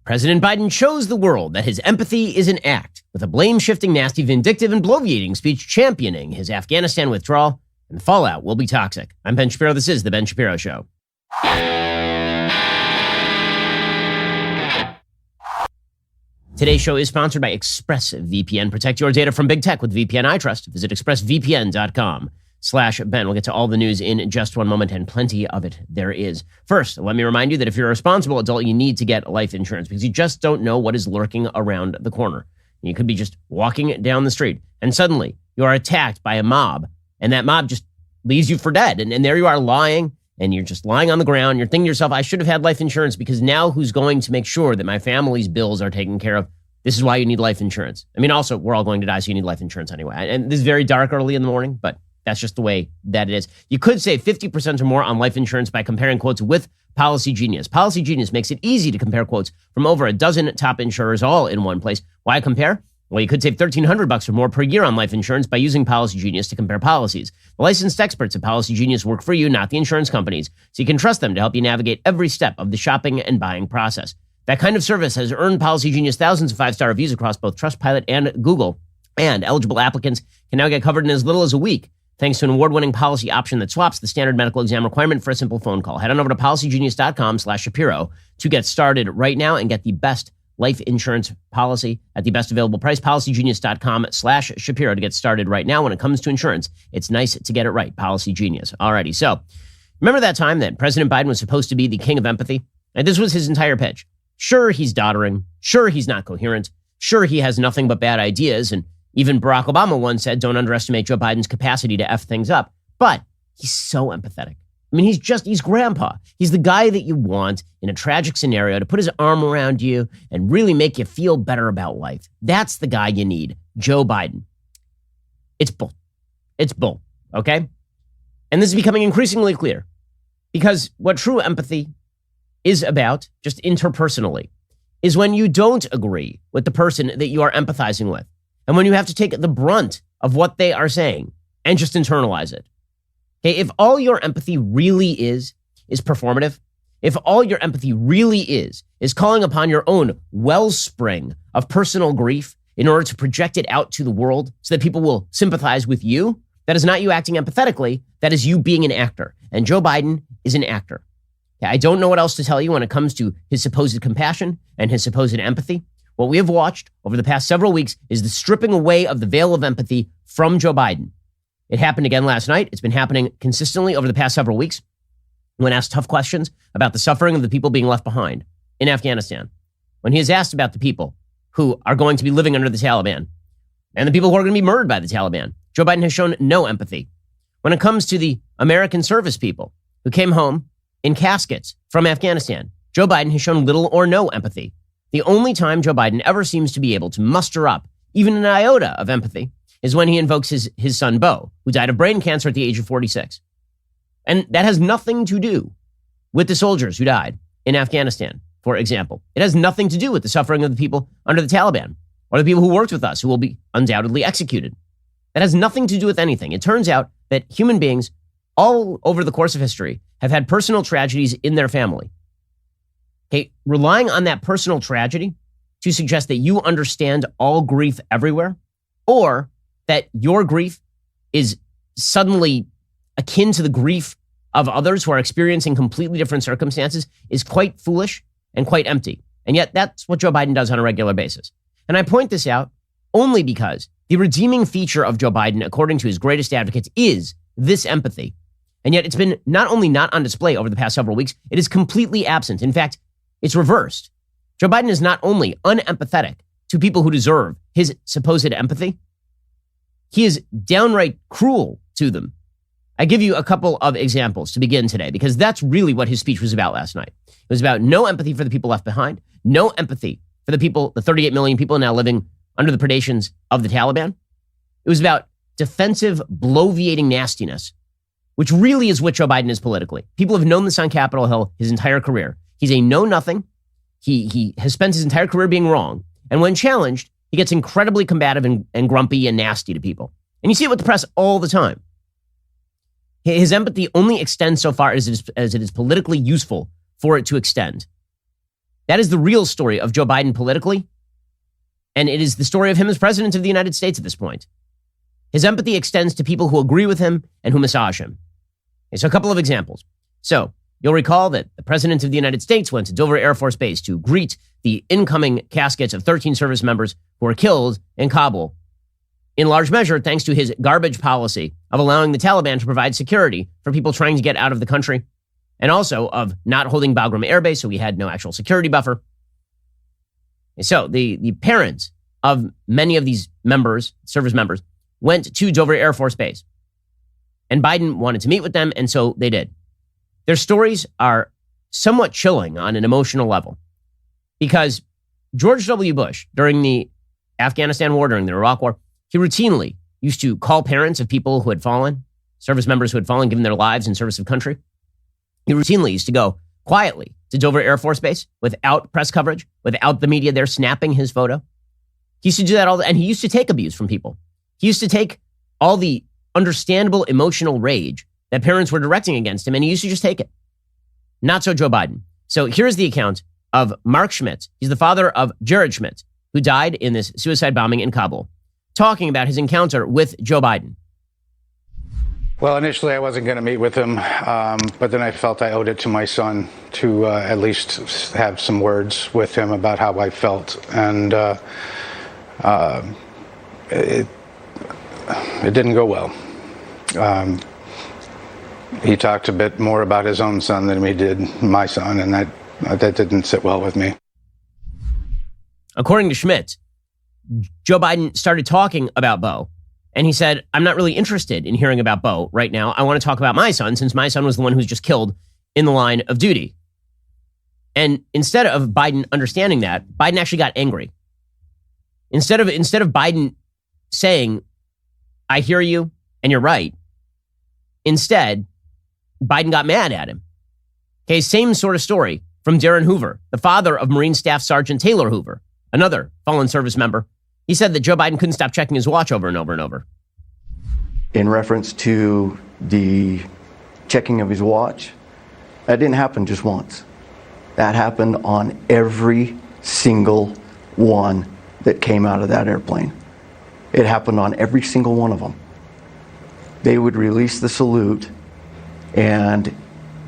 President Biden shows the world that his empathy is an act, with a blame-shifting, nasty, vindictive, and bloviating speech championing his Afghanistan withdrawal, and the fallout will be toxic. I'm Ben Shapiro. This is The Ben Shapiro Show. Today's show is sponsored by ExpressVPN. Protect your data from big tech with VPN I trust. Visit expressvpn.com/Ben. We'll get to all the news in just one moment, and plenty of it there is. First, let me remind you that if you're a responsible adult, you need to get life insurance because you just don't know what is lurking around the corner. You could be just walking down the street, and suddenly you are attacked by a mob, and that mob just leaves you for dead. And there you are lying, and you're just lying on the ground. You're thinking to yourself, I should have had life insurance because now who's going to make sure that my family's bills are taken care of? This is why you need life insurance. I mean, also, we're all going to die, so you need life insurance anyway. And this is very dark early in the morning, but that's just the way that it is. You could save 50% or more on life insurance by comparing quotes with Policy Genius. Policy Genius makes it easy to compare quotes from over a dozen top insurers all in one place. Why compare? Well, you could save $1,300 or more per year on life insurance by using Policy Genius to compare policies. The licensed experts at Policy Genius work for you, not the insurance companies, so you can trust them to help you navigate every step of the shopping and buying process. That kind of service has earned Policy Genius thousands of five-star reviews across both Trustpilot and Google, and eligible applicants can now get covered in as little as a week, thanks to an award-winning policy option that swaps the standard medical exam requirement for a simple phone call. Head on over to policygenius.com/Shapiro to get started right now and get the best life insurance policy at the best available price. Policygenius.com/Shapiro to get started right now. When it comes to insurance, it's nice to get it right. Policy Genius. Alrighty. So remember that time that President Biden was supposed to be the king of empathy? And this was his entire pitch. Sure, he's doddering. Sure, he's not coherent. Sure, he has nothing but bad ideas. And even Barack Obama once said, don't underestimate Joe Biden's capacity to F things up. But he's so empathetic. I mean, he's grandpa. He's the guy that you want in a tragic scenario to put his arm around you and really make you feel better about life. That's the guy you need, Joe Biden. It's bull. It's bull, okay? And this is becoming increasingly clear because what true empathy is about, just interpersonally, is when you don't agree with the person that you are empathizing with and when you have to take the brunt of what they are saying and just internalize it. Okay, if all your empathy really is performative, if all your empathy really is calling upon your own wellspring of personal grief in order to project it out to the world so that people will sympathize with you, that is not you acting empathetically, that is you being an actor. And Joe Biden is an actor. Okay, I don't know what else to tell you when it comes to his supposed compassion and his supposed empathy. What we have watched over the past several weeks is the stripping away of the veil of empathy from Joe Biden. It happened again last night. It's been happening consistently over the past several weeks when asked tough questions about the suffering of the people being left behind in Afghanistan. When he is asked about the people who are going to be living under the Taliban and the people who are going to be murdered by the Taliban, Joe Biden has shown no empathy. When it comes to the American service people who came home in caskets from Afghanistan, Joe Biden has shown little or no empathy. The only time Joe Biden ever seems to be able to muster up even an iota of empathy is when he invokes his son, Beau, who died of brain cancer at the age of 46. And that has nothing to do with the soldiers who died in Afghanistan, for example. It has nothing to do with the suffering of the people under the Taliban or the people who worked with us who will be undoubtedly executed. That has nothing to do with anything. It turns out that human beings all over the course of history have had personal tragedies in their family. Okay, relying on that personal tragedy to suggest that you understand all grief everywhere, or that your grief is suddenly akin to the grief of others who are experiencing completely different circumstances, is quite foolish and quite empty. And yet that's what Joe Biden does on a regular basis. And I point this out only because the redeeming feature of Joe Biden, according to his greatest advocates, is this empathy. And yet it's been not only not on display over the past several weeks, it is completely absent. In fact, it's reversed. Joe Biden is not only unempathetic to people who deserve his supposed empathy, he is downright cruel to them. I give you a couple of examples to begin today, because that's really what his speech was about last night. It was about no empathy for the people left behind, no empathy for the people, the 38 million people now living under the predations of the Taliban. It was about defensive, bloviating nastiness, which really is what Joe Biden is politically. People have known this on Capitol Hill his entire career. He's a know-nothing. He has spent his entire career being wrong. And when challenged, he gets incredibly combative and grumpy and nasty to people. And you see it with the press all the time. His empathy only extends so far as it is politically useful for it to extend. That is the real story of Joe Biden politically. And it is the story of him as president of the United States at this point. His empathy extends to people who agree with him and who massage him. Okay, so a couple of examples. So you'll recall that the president of the United States went to Dover Air Force Base to greet the incoming caskets of 13 service members who were killed in Kabul, in large measure thanks to his garbage policy of allowing the Taliban to provide security for people trying to get out of the country, and also of not holding Bagram Air Base, so we had no actual security buffer. So the parents of many of these members, service members, went to Dover Air Force Base. And Biden wanted to meet with them, and so they did. Their stories are somewhat chilling on an emotional level because George W. Bush, during the Afghanistan war, during the Iraq war, he routinely used to call parents of people who had fallen, service members who had fallen, given their lives in service of country. He routinely used to go quietly to Dover Air Force Base without press coverage, without the media there snapping his photo. He used to do that and he used to take abuse from people. He used to take all the understandable emotional rage that parents were directing against him, and he used to just take it. Not so Joe Biden. So here's the account of Mark Schmidt. He's the father of Jared Schmidt, who died in this suicide bombing in Kabul, talking about his encounter with Joe Biden. Well, initially I wasn't going to meet with him, but then I felt I owed it to my son to at least have some words with him about how I felt. And it didn't go well. He talked a bit more about his own son than he did my son, and that didn't sit well with me. According to Schmidt, Joe Biden started talking about Beau, and he said, I'm not really interested in hearing about Beau right now. I want to talk about my son, since my son was the one who was just killed in the line of duty. And instead of Biden understanding that, Biden actually got angry. Instead of Biden saying, I hear you and you're right, instead, Biden got mad at him. Okay, same sort of story from Darren Hoover, the father of Marine Staff Sergeant Taylor Hoover, another fallen service member. He said that Joe Biden couldn't stop checking his watch over and over and over. In reference to the checking of his watch, that didn't happen just once. That happened on every single one that came out of that airplane. It happened on every single one of them. They would release the salute, and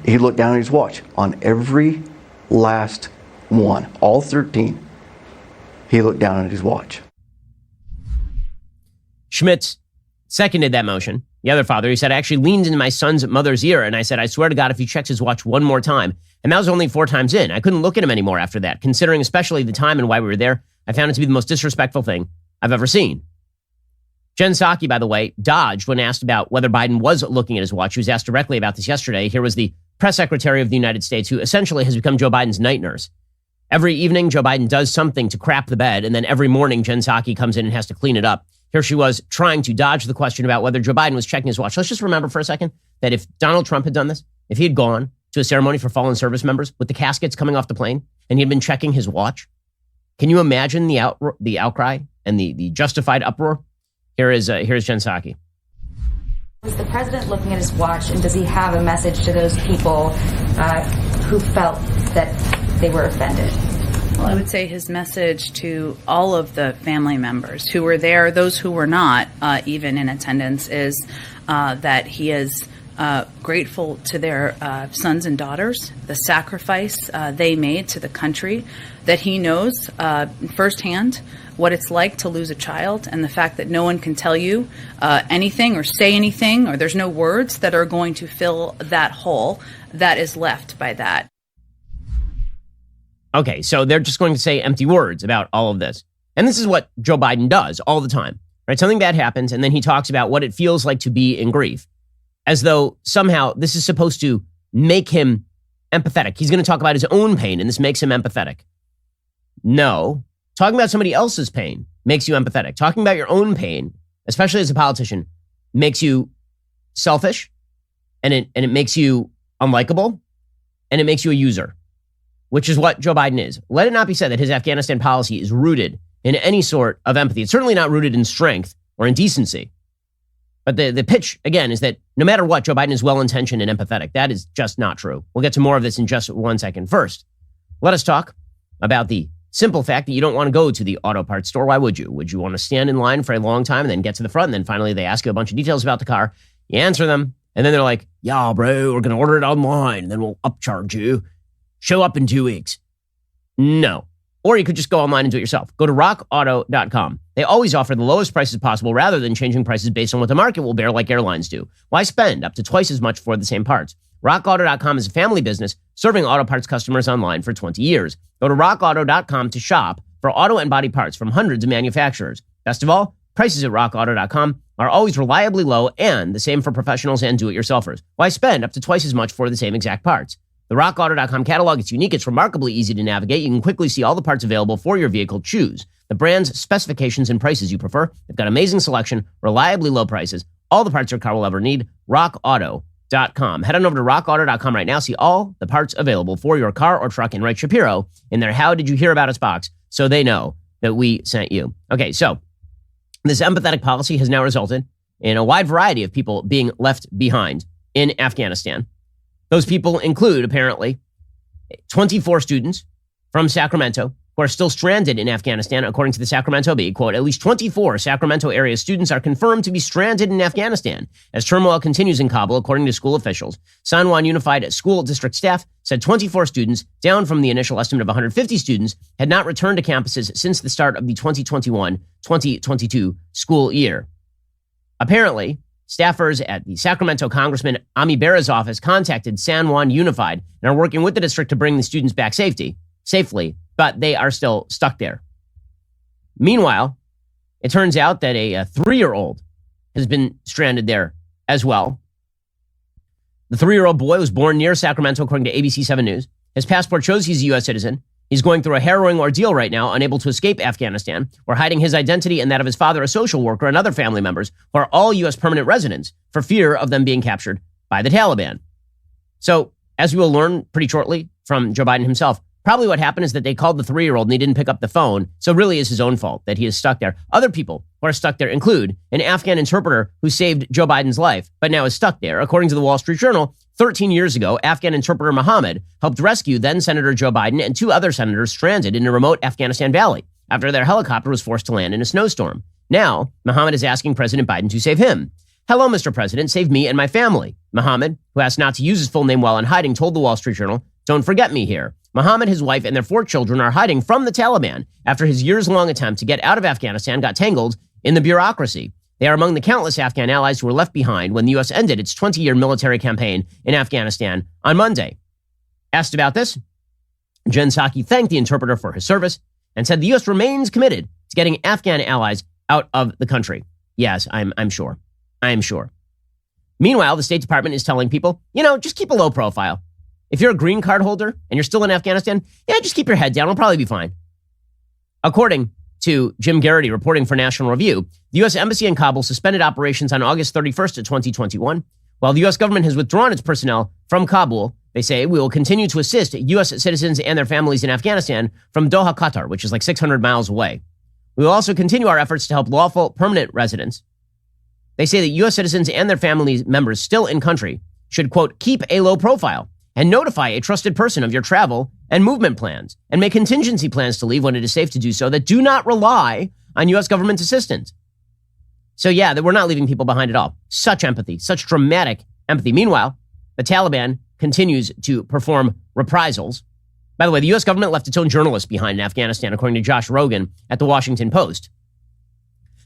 he looked down at his watch on every last one, all 13. He looked down at his watch. Schmitz seconded that motion. The other father, he said, I actually leaned into my son's mother's ear and I said, I swear to God, if he checks his watch one more time. And that was only 4 times in. I couldn't look at him anymore after that, considering especially the time and why we were there. I found it to be the most disrespectful thing I've ever seen. Jen Psaki, by the way, dodged when asked about whether Biden was looking at his watch. He was asked directly about this yesterday. Here was the press secretary of the United States, who essentially has become Joe Biden's night nurse. Every evening, Joe Biden does something to crap the bed, and then every morning, Jen Psaki comes in and has to clean it up. Here she was trying to dodge the question about whether Joe Biden was checking his watch. Let's just remember for a second that if Donald Trump had done this, if he had gone to a ceremony for fallen service members with the caskets coming off the plane and he had been checking his watch, can you imagine the outcry and the justified uproar? Here's Jen Psaki. Is the president looking at his watch, and does he have a message to those people who felt that they were offended? Well, I would say his message to all of the family members who were there, those who were not even in attendance, is that he is grateful to their sons and daughters, the sacrifice they made to the country, that he knows firsthand what it's like to lose a child, and the fact that no one can tell you anything or say anything, or there's no words that are going to fill that hole that is left by that. Okay, so they're just going to say empty words about all of this. And this is what Joe Biden does all the time, right? Something bad happens, and then he talks about what it feels like to be in grief, as though somehow this is supposed to make him empathetic. He's going to talk about his own pain, and this makes him empathetic. No. Talking about somebody else's pain makes you empathetic. Talking about your own pain, especially as a politician, makes you selfish, and it makes you unlikable, and it makes you a user, which is what Joe Biden is. Let it not be said that his Afghanistan policy is rooted in any sort of empathy. It's certainly not rooted in strength or in decency. But the pitch, again, is that no matter what, Joe Biden is well-intentioned and empathetic. That is just not true. We'll get to more of this in just 1 second. First, let us talk about the simple fact that you don't want to go to the auto parts store. Why would you? Would you want to stand in line for a long time and then get to the front and then finally they ask you a bunch of details about the car? You answer them and then they're like, yeah, bro, we're going to order it online and then we'll upcharge you. Show up in 2 weeks. No. Or you could just go online and do it yourself. Go to rockauto.com. They always offer the lowest prices possible rather than changing prices based on what the market will bear like airlines do. Why spend up to twice as much for the same parts? RockAuto.com is a family business serving auto parts customers online for 20 years. Go to rockauto.com to shop for auto and body parts from hundreds of manufacturers. Best of all, prices at rockauto.com are always reliably low and the same for professionals and do-it-yourselfers. Why spend up to twice as much for the same exact parts? The rockauto.com catalog is unique. It's remarkably easy to navigate. You can quickly see all the parts available for your vehicle. Choose the brands, specifications, and prices you prefer. They've got amazing selection, reliably low prices, all the parts your car will ever need. rockauto.com. Head on over to rockauto.com right now. See all the parts available for your car or truck and write Shapiro in their How Did You Hear About Us box so they know that we sent you. Okay, so this empathetic policy has now resulted in a wide variety of people being left behind in Afghanistan. Those people include, apparently, 24 students from Sacramento who are still stranded in Afghanistan, according to the Sacramento Bee. Quote, at least 24 Sacramento area students are confirmed to be stranded in Afghanistan as turmoil continues in Kabul, according to school officials. San Juan Unified School District staff said 24 students, down from the initial estimate of 150 students, had not returned to campuses since the start of the 2021-2022 school year. Apparently, staffers at the Sacramento Congressman Ami Bera's office contacted San Juan Unified and are working with the district to bring the students back safely, but they are still stuck there. Meanwhile, it turns out that a 3-year-old has been stranded there as well. The 3-year-old boy was born near Sacramento, according to ABC 7 News. His passport shows he's a U.S. citizen. He's going through a harrowing ordeal right now, unable to escape Afghanistan, or hiding his identity and that of his father, a social worker, and other family members who are all U.S. permanent residents for fear of them being captured by the Taliban. So, as we will learn pretty shortly from Joe Biden himself, probably what happened is that they called the 3-year-old and he didn't pick up the phone. So it really is his own fault that he is stuck there. Other people who are stuck there include an Afghan interpreter who saved Joe Biden's life, but now is stuck there. According to the Wall Street Journal, 13 years ago, Afghan interpreter Mohammed helped rescue then Senator Joe Biden and 2 other senators stranded in a remote Afghanistan valley after their helicopter was forced to land in a snowstorm. Now, Mohammed is asking President Biden to save him. Hello, Mr. President, save me and my family. Mohammed, who asked not to use his full name while in hiding, told the Wall Street Journal, don't forget me here. Mohammed, his wife, and their 4 children are hiding from the Taliban after his years-long attempt to get out of Afghanistan got tangled in the bureaucracy. They are among the countless Afghan allies who were left behind when the U.S. ended its 20-year military campaign in Afghanistan on Monday. Asked about this, Jen Psaki thanked the interpreter for his service and said the U.S. remains committed to getting Afghan allies out of the country. Yes, I'm sure. I'm sure. Meanwhile, the State Department is telling people, just keep a low profile. If you're a green card holder and you're still in Afghanistan, just keep your head down. It'll probably be fine. According to Jim Garrity, reporting for National Review, the U.S. Embassy in Kabul suspended operations on August 31st of 2021. While the U.S. government has withdrawn its personnel from Kabul, they say we will continue to assist U.S. citizens and their families in Afghanistan from Doha, Qatar, which is like 600 miles away. We will also continue our efforts to help lawful permanent residents. They say that U.S. citizens and their family members still in country should, quote, keep a low profile and notify a trusted person of your travel and movement plans and make contingency plans to leave when it is safe to do so that do not rely on U.S. government assistance. So yeah, that we're not leaving people behind at all. Such empathy, such dramatic empathy. Meanwhile, the Taliban continues to perform reprisals. By the way, the U.S. government left its own journalists behind in Afghanistan, according to Josh Rogan at the Washington Post.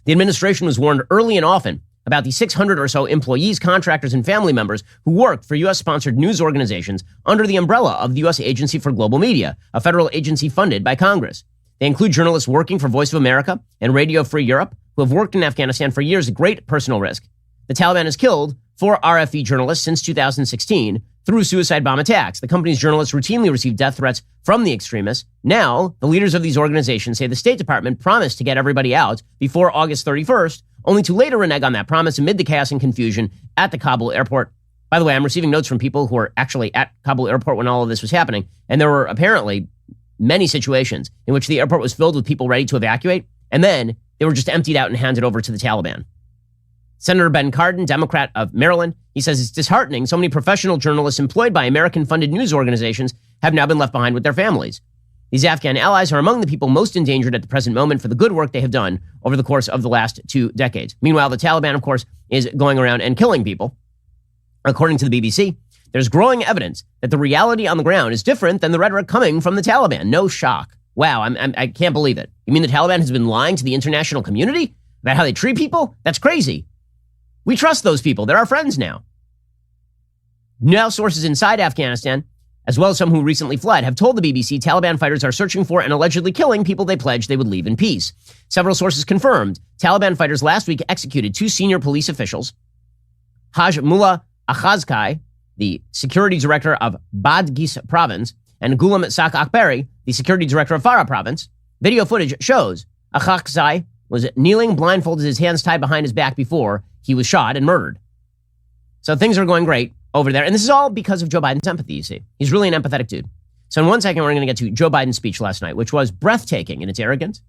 The administration was warned early and often about the 600 or so employees, contractors, and family members who work for U.S.-sponsored news organizations under the umbrella of the U.S. Agency for Global Media, a federal agency funded by Congress. They include journalists working for Voice of America and Radio Free Europe, who have worked in Afghanistan for years at great personal risk. The Taliban has killed 4 RFE journalists since 2016 through suicide bomb attacks. The company's journalists routinely receive death threats from the extremists. Now, the leaders of these organizations say the State Department promised to get everybody out before August 31st, only to later renege on that promise amid the chaos and confusion at the Kabul airport. By the way, I'm receiving notes from people who were actually at Kabul airport when all of this was happening, and there were apparently many situations in which the airport was filled with people ready to evacuate, and then they were just emptied out and handed over to the Taliban. Senator Ben Cardin, Democrat of Maryland, he says it's disheartening so many professional journalists employed by American-funded news organizations have now been left behind with their families. These Afghan allies are among the people most endangered at the present moment for the good work they have done over the course of the last 2 decades. Meanwhile, the Taliban, of course, is going around and killing people. According to the BBC, there's growing evidence that the reality on the ground is different than the rhetoric coming from the Taliban. No shock. Wow, I can't believe it. You mean the Taliban has been lying to the international community about how they treat people? That's crazy. We trust those people. They're our friends now. Now, sources inside Afghanistan, as well as some who recently fled, have told the BBC Taliban fighters are searching for and allegedly killing people they pledged they would leave in peace. Several sources confirmed Taliban fighters last week executed 2 senior police officials, Haj Mullah Akhazkai, the security director of Badghis province, and Ghulam Sak Akbari, the security director of Farah province. Video footage shows Akhazkai was kneeling, blindfolded, his hands tied behind his back before he was shot and murdered. So things are going great over there. And this is all because of Joe Biden's empathy, you see. He's really an empathetic dude. So in 1 second, we're going to get to Joe Biden's speech last night, which was breathtaking in its arrogance,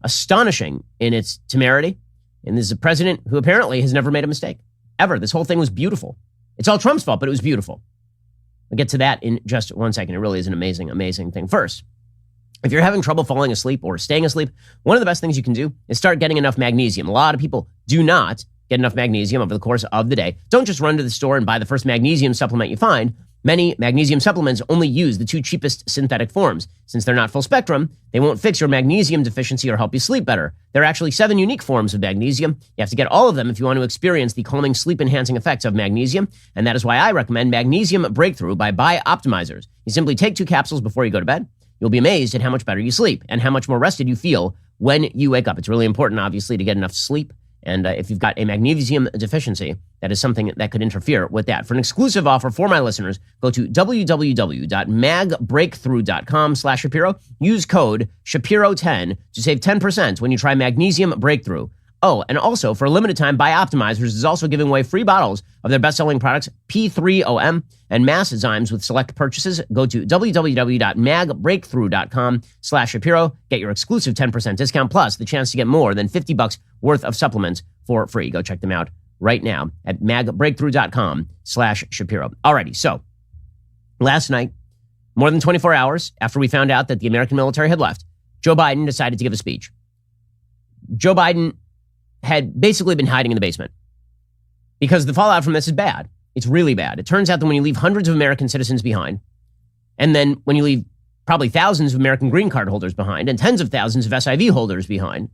astonishing in its temerity. And this is a president who apparently has never made a mistake, ever. This whole thing was beautiful. It's all Trump's fault, but it was beautiful. I'll get to that in just 1 second. It really is an amazing, amazing thing. First, if you're having trouble falling asleep or staying asleep, one of the best things you can do is start getting enough magnesium. A lot of people do not get enough magnesium over the course of the day. Don't just run to the store and buy the first magnesium supplement you find. Many magnesium supplements only use the 2 cheapest synthetic forms. Since they're not full spectrum, they won't fix your magnesium deficiency or help you sleep better. There are actually 7 unique forms of magnesium. You have to get all of them if you want to experience the calming, sleep-enhancing effects of magnesium, and that is why I recommend Magnesium Breakthrough by Bioptimizers. You simply take 2 capsules before you go to bed. You'll be amazed at how much better you sleep and how much more rested you feel when you wake up. It's really important, obviously, to get enough sleep. And if you've got a magnesium deficiency, that is something that could interfere with that. For an exclusive offer for my listeners, go to www.magbreakthrough.com/Shapiro. Use code Shapiro10 to save 10% when you try Magnesium Breakthrough. Oh, and also, for a limited time, Bioptimizers is also giving away free bottles of their best-selling products, P3OM and Mass Zymes with select purchases. Go to www.magbreakthrough.com/Shapiro. Get your exclusive 10% discount, plus the chance to get more than $50 worth of supplements for free. Go check them out right now at magbreakthrough.com/Shapiro. Alrighty, so last night, more than 24 hours after we found out that the American military had left, Joe Biden decided to give a speech. Joe Biden had basically been hiding in the basement because the fallout from this is bad. It's really bad. It turns out that when you leave hundreds of American citizens behind, and then when you leave probably thousands of American green card holders behind, and tens of thousands of SIV holders behind,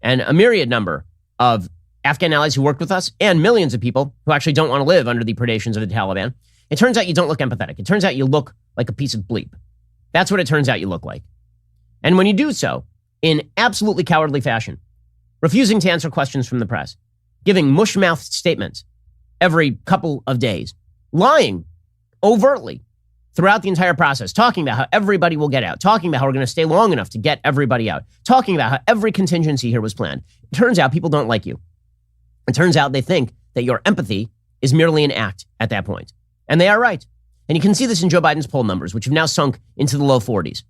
and a myriad number of Afghan allies who worked with us, and millions of people who actually don't want to live under the predations of the Taliban, it turns out you don't look empathetic. It turns out you look like a piece of bleep. That's what it turns out you look like. And when you do so, in absolutely cowardly fashion, refusing to answer questions from the press, giving mush-mouthed statements every couple of days, lying overtly throughout the entire process, talking about how everybody will get out, talking about how we're going to stay long enough to get everybody out, talking about how every contingency here was planned. It turns out people don't like you. It turns out they think that your empathy is merely an act at that point. And they are right. And you can see this in Joe Biden's poll numbers, which have now sunk into the low 40s.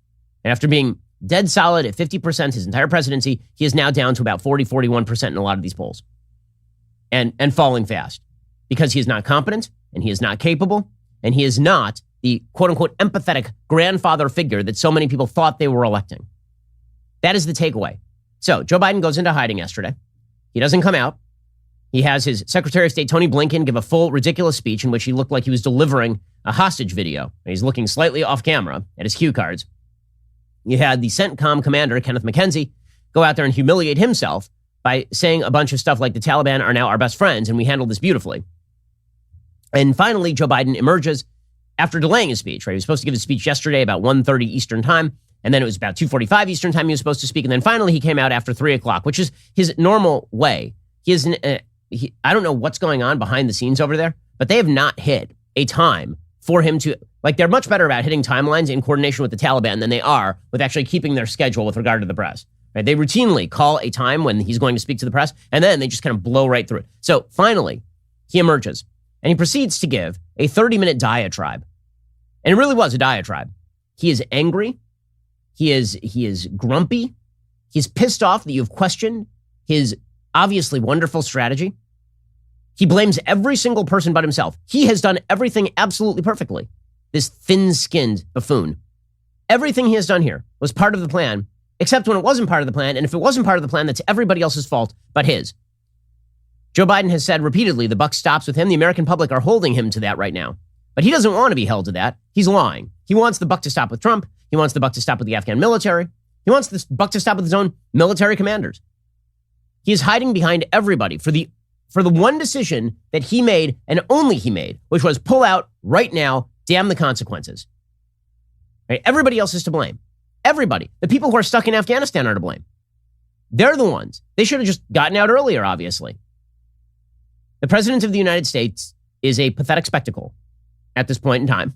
And after being dead solid at 50% his entire presidency, he is now down to about 40, 41% in a lot of these polls. And falling fast. Because he is not competent, and he is not capable, and he is not the quote-unquote empathetic grandfather figure that so many people thought they were electing. That is the takeaway. So Joe Biden goes into hiding yesterday. He doesn't come out. He has his Secretary of State, Tony Blinken, give a full, ridiculous speech in which he looked like he was delivering a hostage video. And he's looking slightly off camera at his cue cards. You had the CENTCOM commander, Kenneth McKenzie, go out there and humiliate himself by saying a bunch of stuff like the Taliban are now our best friends and we handled this beautifully. And finally, Joe Biden emerges after delaying his speech, right? He was supposed to give his speech yesterday about 1:30 Eastern time, and then it was about 2:45 Eastern time he was supposed to speak, and then finally he came out after 3 o'clock, which is his normal way. He is, I don't know what's going on behind the scenes over there, but they have not hit a time for him to, like, they're much better about hitting timelines in coordination with the Taliban than they are with actually keeping their schedule with regard to the press. Right? They routinely call a time when he's going to speak to the press, and then they just kind of blow right through it. So finally, he emerges, and he proceeds to give a 30-minute diatribe. And it really was a diatribe. He is angry. He is grumpy. He's pissed off that you've questioned his obviously wonderful strategy. He blames every single person but himself. He has done everything absolutely perfectly. This thin-skinned buffoon. Everything he has done here was part of the plan, except when it wasn't part of the plan. And if it wasn't part of the plan, that's everybody else's fault but his. Joe Biden has said repeatedly the buck stops with him. The American public are holding him to that right now. But he doesn't want to be held to that. He's lying. He wants the buck to stop with Trump. He wants the buck to stop with the Afghan military. He wants the buck to stop with his own military commanders. He is hiding behind everybody for the one decision that he made and only he made, which was pull out right now, damn the consequences. Right? Everybody else is to blame. Everybody. The people who are stuck in Afghanistan are to blame. They're the ones. They should have just gotten out earlier, obviously. The president of the United States is a pathetic spectacle at this point in time.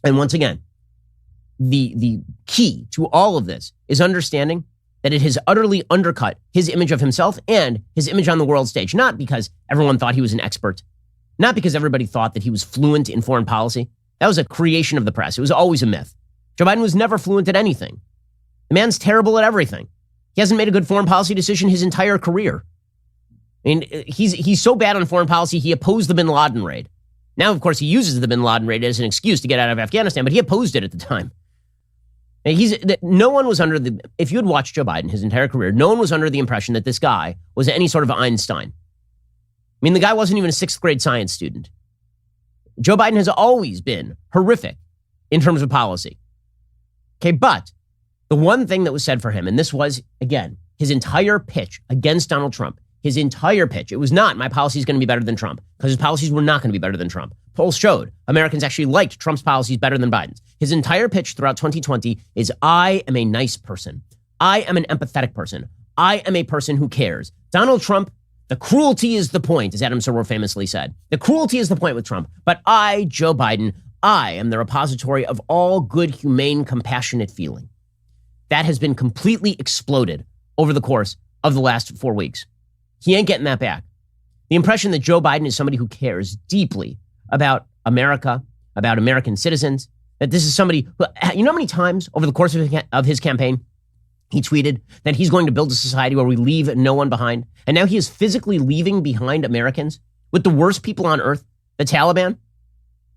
And once again, the key to all of this is understanding that it has utterly undercut his image of himself and his image on the world stage. Not because everyone thought he was an expert. Not because everybody thought that he was fluent in foreign policy. That was a creation of the press. It was always a myth. Joe Biden was never fluent at anything. The man's terrible at everything. He hasn't made a good foreign policy decision his entire career. I mean, he's so bad on foreign policy, he opposed the bin Laden raid. Now, of course, he uses the bin Laden raid as an excuse to get out of Afghanistan, but he opposed it at the time. No one was under the, if you had watched Joe Biden his entire career, no one was under the impression that this guy was any sort of Einstein. I mean, the guy wasn't even a sixth grade science student. Joe Biden has always been horrific in terms of policy. Okay, but the one thing that was said for him, and this was, again, his entire pitch against Donald Trump, his entire pitch, it was not, my policy is going to be better than Trump, because his policies were not going to be better than Trump. Polls showed Americans actually liked Trump's policies better than Biden's. His entire pitch throughout 2020 is, I am a nice person. I am an empathetic person. I am a person who cares. Donald Trump, the cruelty is the point, as Adam Serwer famously said. The cruelty is the point with Trump. But I, Joe Biden, I am the repository of all good, humane, compassionate feeling. That has been completely exploded over the course of the last 4 weeks. He ain't getting that back. The impression that Joe Biden is somebody who cares deeply about America, about American citizens, that this is somebody who, you know how many times over the course of his campaign, he tweeted that he's going to build a society where we leave no one behind. And now he is physically leaving behind Americans with the worst people on earth, the Taliban.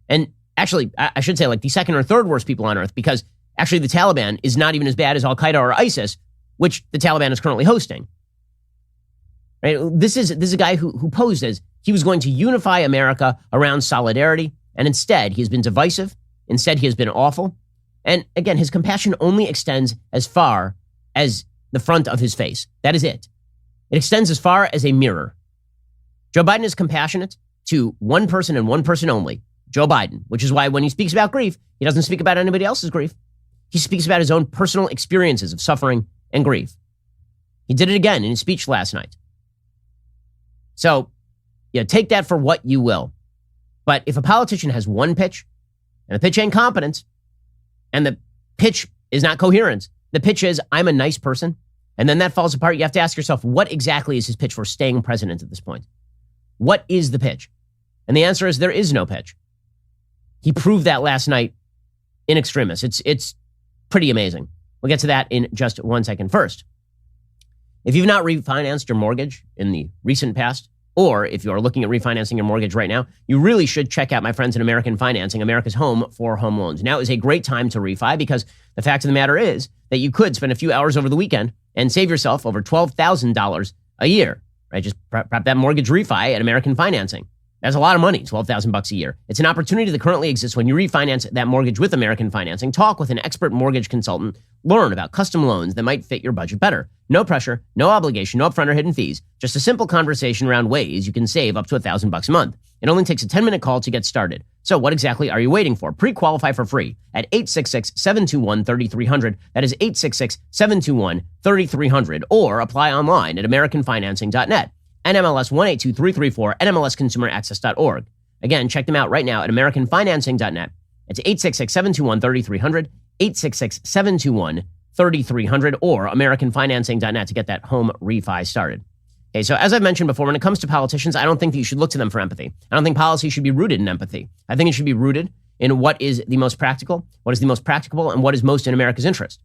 And actually, I should say like the second or third worst people on earth, because actually the Taliban is not even as bad as Al-Qaeda or ISIS, which the Taliban is currently hosting. Right? This is a guy who posed as he was going to unify America around solidarity, and instead he has been divisive. Instead, he has been awful. And again, his compassion only extends as far as the front of his face. That is it. It extends as far as a mirror. Joe Biden is compassionate to one person and one person only, Joe Biden, which is why when he speaks about grief, he doesn't speak about anybody else's grief. He speaks about his own personal experiences of suffering and grief. He did it again in his speech last night. So, take that for what you will. But if a politician has one pitch, and the pitch ain't competence, and the pitch is not coherence, the pitch is, I'm a nice person, and then that falls apart, you have to ask yourself, what exactly is his pitch for staying president at this point? What is the pitch? And the answer is, there is no pitch. He proved that last night in extremis. It's pretty amazing. We'll get to that in just 1 second. First, if you've not refinanced your mortgage in the recent past, or if you're looking at refinancing your mortgage right now, you really should check out my friends at American Financing, America's home for home loans. Now is a great time to refi because the fact of the matter is that you could spend a few hours over the weekend and save yourself over $12,000 a year, right? Just prep that mortgage refi at American Financing. That's a lot of money, $12,000 a year. It's an opportunity that currently exists when you refinance that mortgage with American Financing. Talk with an expert mortgage consultant. Learn about custom loans that might fit your budget better. No pressure, no obligation, no upfront or hidden fees. Just a simple conversation around ways you can save up to $1,000 a month. It only takes a 10-minute call to get started. So what exactly are you waiting for? Pre-qualify for free at 866-721-3300. That is 866-721-3300. Or apply online at americanfinancing.net. NMLS 182334, NMLSconsumeraccess.org. Again, check them out right now at americanfinancing.net. It's 866-721-3300, 866-721-3300, or americanfinancing.net to get that home refi started. Okay, so as I've mentioned before, when it comes to politicians, I don't think that you should look to them for empathy. I don't think policy should be rooted in empathy. I think it should be rooted in what is the most practical, what is the most practicable, and what is most in America's interest.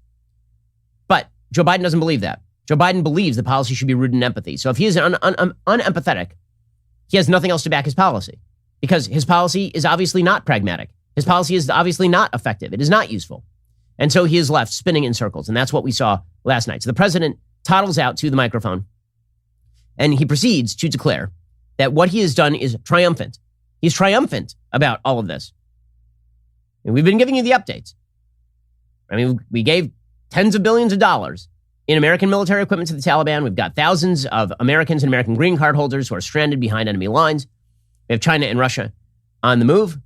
But Joe Biden doesn't believe that. Joe Biden believes that policy should be rooted in empathy. So if he is unempathetic, he has nothing else to back his policy because his policy is obviously not pragmatic. His policy is obviously not effective. It is not useful. And so he is left spinning in circles. And that's what we saw last night. So the president toddles out to the microphone and he proceeds to declare that what he has done is triumphant. He's triumphant about all of this. And we've been giving you the updates. I mean, we gave tens of billions of dollars in American military equipment to the Taliban. We've got thousands of Americans and American green card holders who are stranded behind enemy lines. We have China and Russia on the move.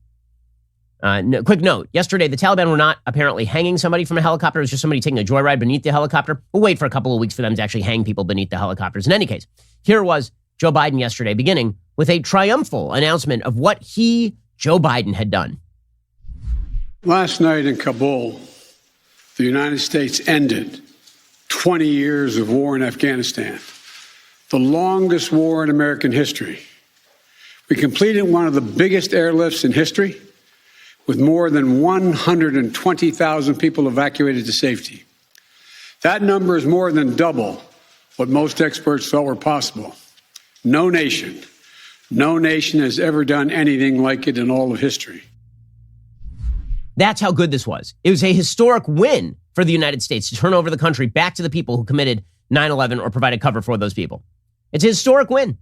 Quick note, yesterday the Taliban were not apparently hanging somebody from a helicopter. It was just somebody taking a joyride beneath the helicopter. We'll wait for a couple of weeks for them to actually hang people beneath the helicopters. In any case, here was Joe Biden yesterday beginning with a triumphal announcement of what he, Joe Biden, had done. Last night in Kabul, the United States ended 20 years of war in Afghanistan, the longest war in American history. We completed one of the biggest airlifts in history, with more than 120,000 people evacuated to safety. That number is more than double what most experts thought were possible. No nation has ever done anything like it in all of history. That's how good this was. It was a historic win for the United States to turn over the country back to the people who committed 9/11 or provided cover for those people. It's a historic win.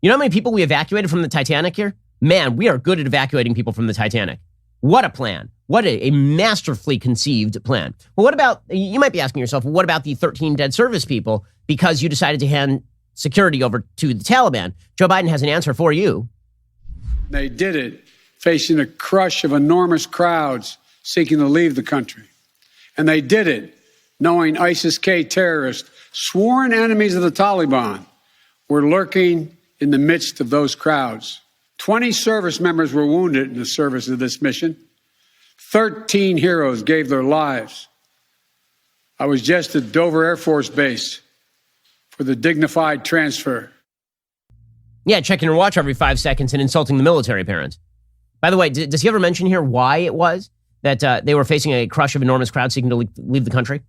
You know how many people we evacuated from the Titanic here? Man, we are good at evacuating people from the Titanic. What a plan. What a masterfully conceived plan. Well, what about, you might be asking yourself, what about the 13 dead service people because you decided to hand security over to the Taliban? Joe Biden has an answer for you. They did it facing a crush of enormous crowds seeking to leave the country. And they did it knowing ISIS-K terrorists, sworn enemies of the Taliban, were lurking in the midst of those crowds. 20 service members were wounded in the service of this mission. 13 heroes gave their lives. I was just at Dover Air Force Base for the dignified transfer. Yeah, checking your watch every 5 seconds and insulting the military parents. By the way, does he ever mention here why it was that they were facing a crush of enormous crowds seeking to leave the country?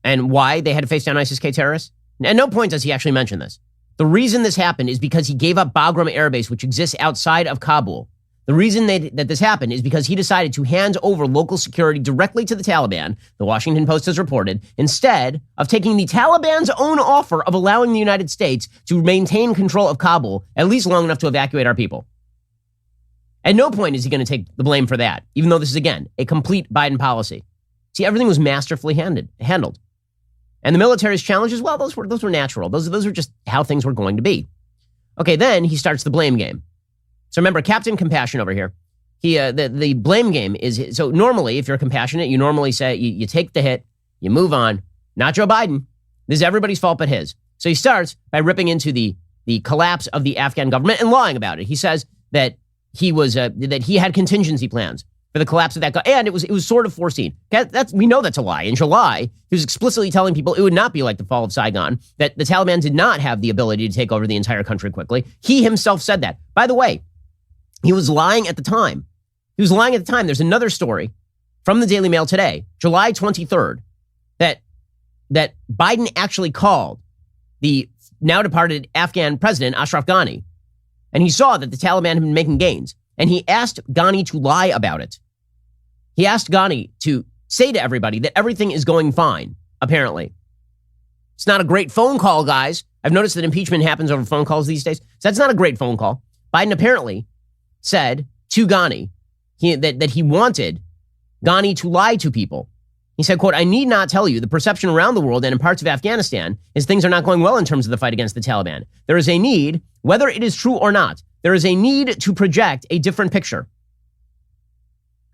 And why they had to face down ISIS-K terrorists? At no point does he actually mention this. The reason this happened is because he gave up Bagram Air Base, which exists outside of Kabul. The reason that this happened is because he decided to hand over local security directly to the Taliban, the Washington Post has reported, instead of taking the Taliban's own offer of allowing the United States to maintain control of Kabul at least long enough to evacuate our people. At no point is he going to take the blame for that, even though this is, again, a complete Biden policy. See, everything was masterfully handled. And the military's challenges, well, those were natural. Those were just how things were going to be. Okay, then he starts the blame game. So remember, Captain Compassion over here. The blame game is, so normally, if you're compassionate, you normally say, you take the hit, you move on. Not Joe Biden. This is everybody's fault but his. So he starts by ripping into the collapse of the Afghan government and lying about it. He says that he had contingency plans for the collapse of that, and it was sort of foreseen. We know that's a lie. In July, he was explicitly telling people it would not be like the fall of Saigon, that the Taliban did not have the ability to take over the entire country quickly. He himself said that. By the way, he was lying at the time. There's another story from the Daily Mail today, July 23rd, that Biden actually called the now departed Afghan president, Ashraf Ghani, and he saw that the Taliban had been making gains, and he asked Ghani to lie about it. He asked Ghani to say to everybody that everything is going fine, apparently. It's not a great phone call, guys. I've noticed that impeachment happens over phone calls these days. So that's not a great phone call. Biden apparently said to Ghani that he wanted Ghani to lie to people. He said, quote, "I need not tell you the perception around the world and in parts of Afghanistan is things are not going well in terms of the fight against the Taliban. There is a need, whether it is true or not, there is a need to project a different picture."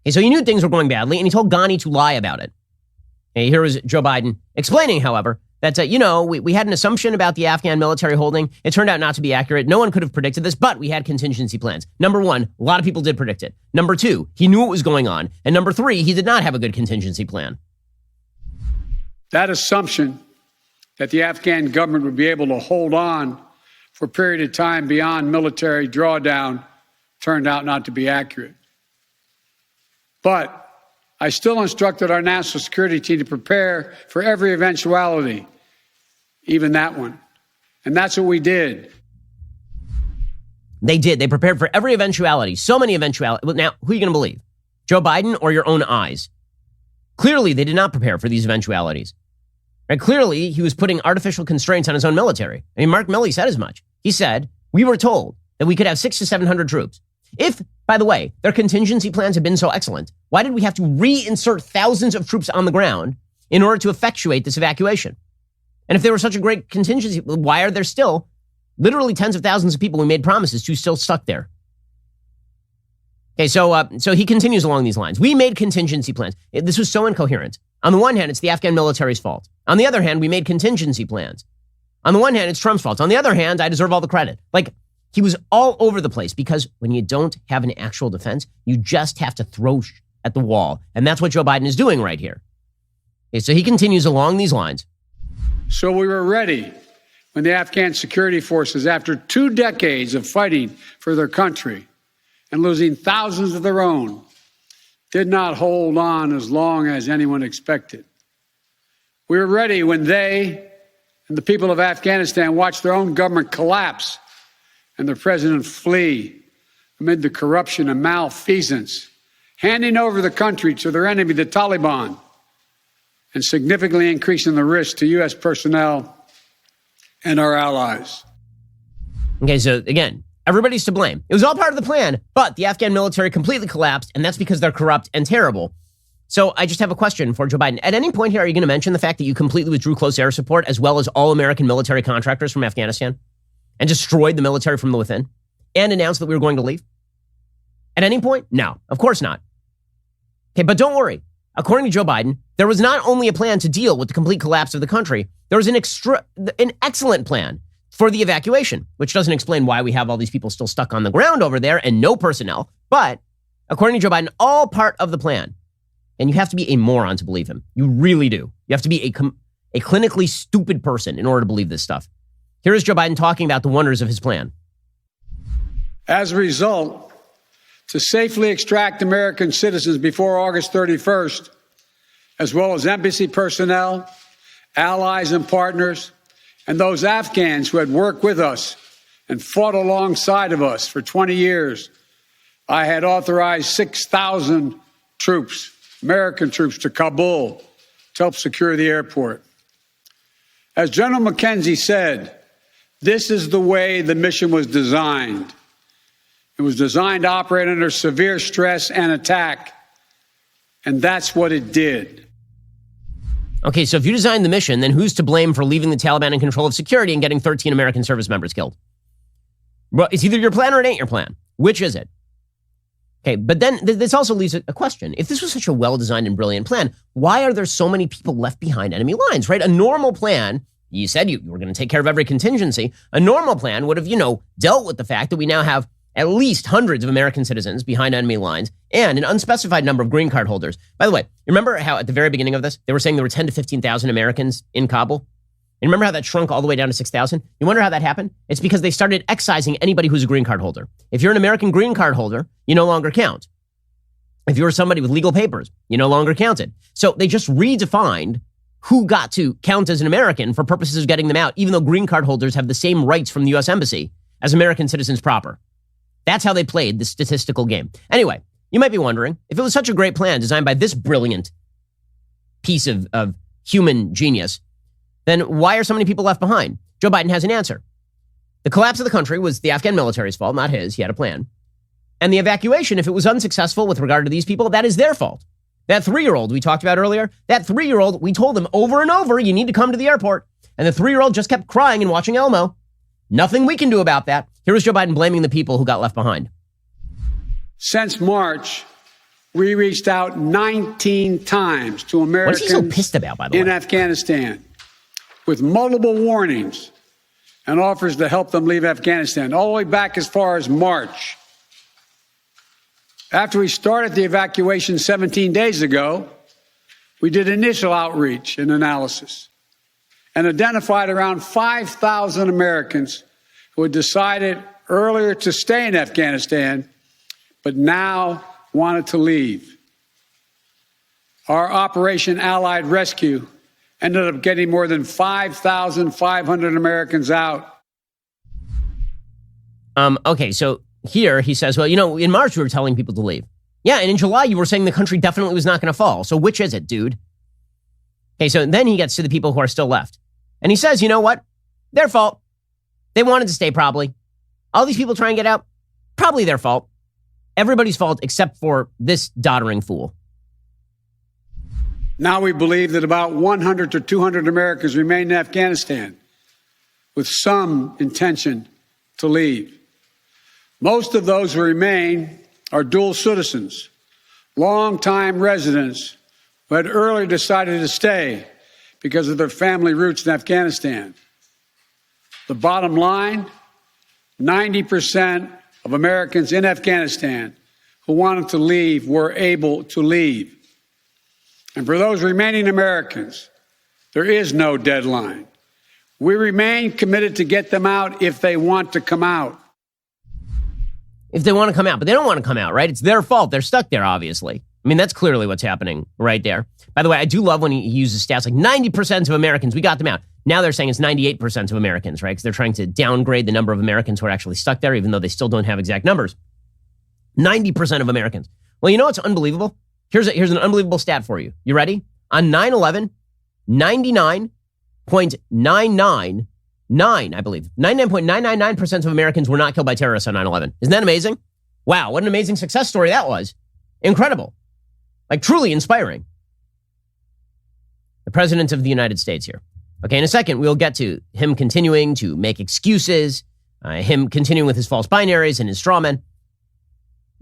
Okay, so he knew things were going badly, and he told Ghani to lie about it. Okay, here was Joe Biden explaining, however, that, we had an assumption about the Afghan military holding. It turned out not to be accurate. No one could have predicted this, but we had contingency plans. Number one, a lot of people did predict it. Number two, he knew what was going on. And number three, he did not have a good contingency plan. That assumption that the Afghan government would be able to hold on for a period of time beyond military drawdown turned out not to be accurate. But I still instructed our national security team to prepare for every eventuality, even that one. And that's what we did. They did. They prepared for every eventuality. So many eventualities. Now, who are you going to believe? Joe Biden or your own eyes? Clearly, they did not prepare for these eventualities. Right? Clearly, he was putting artificial constraints on his own military. I mean, Mark Milley said as much. He said, we were told that we could have 600 to 700 troops. If, by the way, their contingency plans had been so excellent, why did we have to reinsert thousands of troops on the ground in order to effectuate this evacuation? And if they were such a great contingency, why are there still literally tens of thousands of people we made promises to still stuck there? Okay, so he continues along these lines. We made contingency plans. This was so incoherent. On the one hand, it's the Afghan military's fault. On the other hand, we made contingency plans. On the one hand, it's Trump's fault. On the other hand, I deserve all the credit. Like, he was all over the place because when you don't have an actual defense, you just have to throw at the wall. And that's what Joe Biden is doing right here. Okay, so he continues along these lines. So we were ready when the Afghan security forces, after 2 decades of fighting for their country and losing thousands of their own, did not hold on as long as anyone expected. We were ready when they and the people of Afghanistan watched their own government collapse and their president flee amid the corruption and malfeasance, handing over the country to their enemy, the Taliban, and significantly increasing the risk to U.S. personnel and our allies. Okay, so again, everybody's to blame. It was all part of the plan, but the Afghan military completely collapsed, and that's because they're corrupt and terrible. So I just have a question for Joe Biden. At any point here, are you going to mention the fact that you completely withdrew close air support as well as all American military contractors from Afghanistan and destroyed the military from the within and announced that we were going to leave? At any point? No, of course not. Okay, but don't worry. According to Joe Biden, there was not only a plan to deal with the complete collapse of the country, there was an excellent plan for the evacuation, which doesn't explain why we have all these people still stuck on the ground over there and no personnel. But according to Joe Biden, all part of the plan. And you have to be a moron to believe him. You really do. You have to be a clinically stupid person in order to believe this stuff. Here is Joe Biden talking about the wonders of his plan. As a result, to safely extract American citizens before August 31st, as well as embassy personnel, allies and partners, and those Afghans who had worked with us and fought alongside of us for 20 years, I had authorized 6,000 troops, American troops, to Kabul to help secure the airport. As General McKenzie said, this is the way the mission was designed. It was designed to operate under severe stress and attack, and that's what it did. Okay, so if you designed the mission, then who's to blame for leaving the Taliban in control of security and getting 13 American service members killed? Well, it's either your plan or it ain't your plan. Which is it? Okay, but then this also leaves a question. If this was such a well-designed and brilliant plan, why are there so many people left behind enemy lines, right? A normal plan, you said you were going to take care of every contingency. A normal plan would have, dealt with the fact that we now have at least hundreds of American citizens behind enemy lines and an unspecified number of green card holders. By the way, you remember how at the very beginning of this, they were saying there were 10 to 15,000 Americans in Kabul? And remember how that shrunk all the way down to 6,000? You wonder how that happened? It's because they started excising anybody who's a green card holder. If you're an American green card holder, you no longer count. If you're somebody with legal papers, you no longer counted. So they just redefined who got to count as an American for purposes of getting them out, even though green card holders have the same rights from the U.S. Embassy as American citizens proper. That's how they played the statistical game. Anyway, you might be wondering, if it was such a great plan designed by this brilliant piece of human genius, then why are so many people left behind? Joe Biden has an answer. The collapse of the country was the Afghan military's fault, not his. He had a plan. And the evacuation, if it was unsuccessful with regard to these people, that is their fault. That 3-year-old we talked about earlier, that 3-year-old, we told them over and over, you need to come to the airport. And the 3-year-old just kept crying and watching Elmo. Nothing we can do about that. Here was Joe Biden blaming the people who got left behind. Since March, we reached out 19 times to Americans what is he so pissed about, by the way? in Afghanistan with multiple warnings and offers to help them leave Afghanistan, all the way back as far as March. After we started the evacuation 17 days ago, we did initial outreach and analysis and identified around 5,000 Americans who had decided earlier to stay in Afghanistan, but now wanted to leave. Our Operation Allied Rescue ended up getting more than 5,500 Americans out. Okay, so here he says, well, in March we were telling people to leave. Yeah, and in July, you were saying the country definitely was not going to fall. So which is it, dude? Okay, so then he gets to the people who are still left. And he says, you know what? Their fault. They wanted to stay, probably. All these people trying to get out, probably their fault. Everybody's fault except for this doddering fool. Now we believe that about 100 to 200 Americans remain in Afghanistan with some intention to leave. Most of those who remain are dual citizens, longtime residents who had earlier decided to stay because of their family roots in Afghanistan. The bottom line, 90% of Americans in Afghanistan who wanted to leave were able to leave. And for those remaining Americans, there is no deadline. We remain committed to get them out if they want to come out. If they want to come out, but they don't want to come out, right? It's their fault. They're stuck there, obviously. I mean, that's clearly what's happening right there. By the way, I do love when he uses stats like 90% of Americans, we got them out. Now they're saying it's 98% of Americans, right? Because they're trying to downgrade the number of Americans who are actually stuck there, even though they still don't have exact numbers. 90% of Americans. Well, you know what's unbelievable? Here's an unbelievable stat for you. You ready? On 9/11, 99.999, I believe, 99.999% of Americans were not killed by terrorists on 9/11. Isn't that amazing? Wow, what an amazing success story that was. Incredible. Like truly inspiring. The President of the United States here. Okay, in a second, we'll get to him continuing to make excuses, him continuing with his false binaries and his straw men.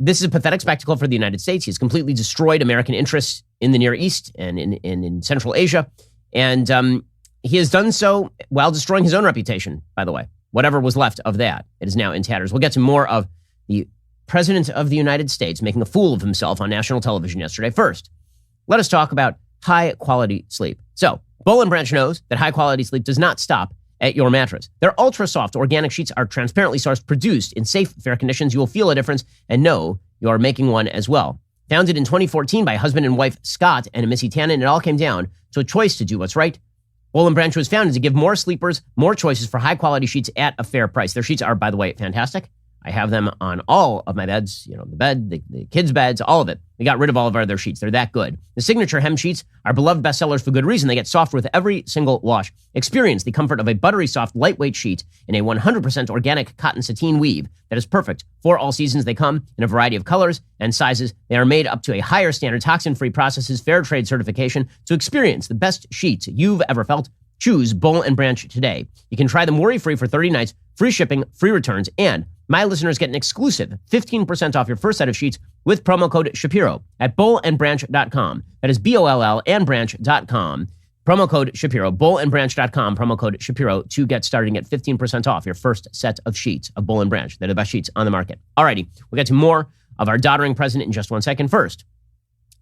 This is a pathetic spectacle for the United States. He's completely destroyed American interests in the Near East and in Central Asia. And he has done so while destroying his own reputation, by the way. Whatever was left of that, it is now in tatters. We'll get to more of the President of the United States making a fool of himself on national television yesterday. First, let us talk about high-quality sleep. So, Boll & Branch knows that high-quality sleep does not stop at your mattress. Their ultra-soft organic sheets are transparently sourced, produced in safe, fair conditions. You will feel a difference and know you are making one as well. Founded in 2014 by husband and wife Scott and Missy Tannen, it all came down to a choice to do what's right. Boll & Branch was founded to give more sleepers more choices for high-quality sheets at a fair price. Their sheets are, by the way, fantastic. I have them on all of my beds, the bed, the kids' beds, all of it. We got rid of all of our other sheets. They're that good. The signature hem sheets are beloved bestsellers for good reason. They get softer with every single wash. Experience the comfort of a buttery soft, lightweight sheet in a 100% organic cotton sateen weave that is perfect for all seasons. They come in a variety of colors and sizes. They are made up to a higher standard, toxin-free processes, fair trade certification. To experience the best sheets you've ever felt, choose Boll & Branch today. You can try them worry-free for 30 nights, free shipping, free returns, and my listeners get an exclusive 15% off your first set of sheets with promo code Shapiro at bollandbranch.com. That is BOLL and branch.com. Promo code Shapiro, bollandbranch.com, promo code Shapiro to get starting at 15% off your first set of sheets of Boll & Branch. They're the best sheets on the market. Alrighty, we'll get to more of our doddering president in just one second. First,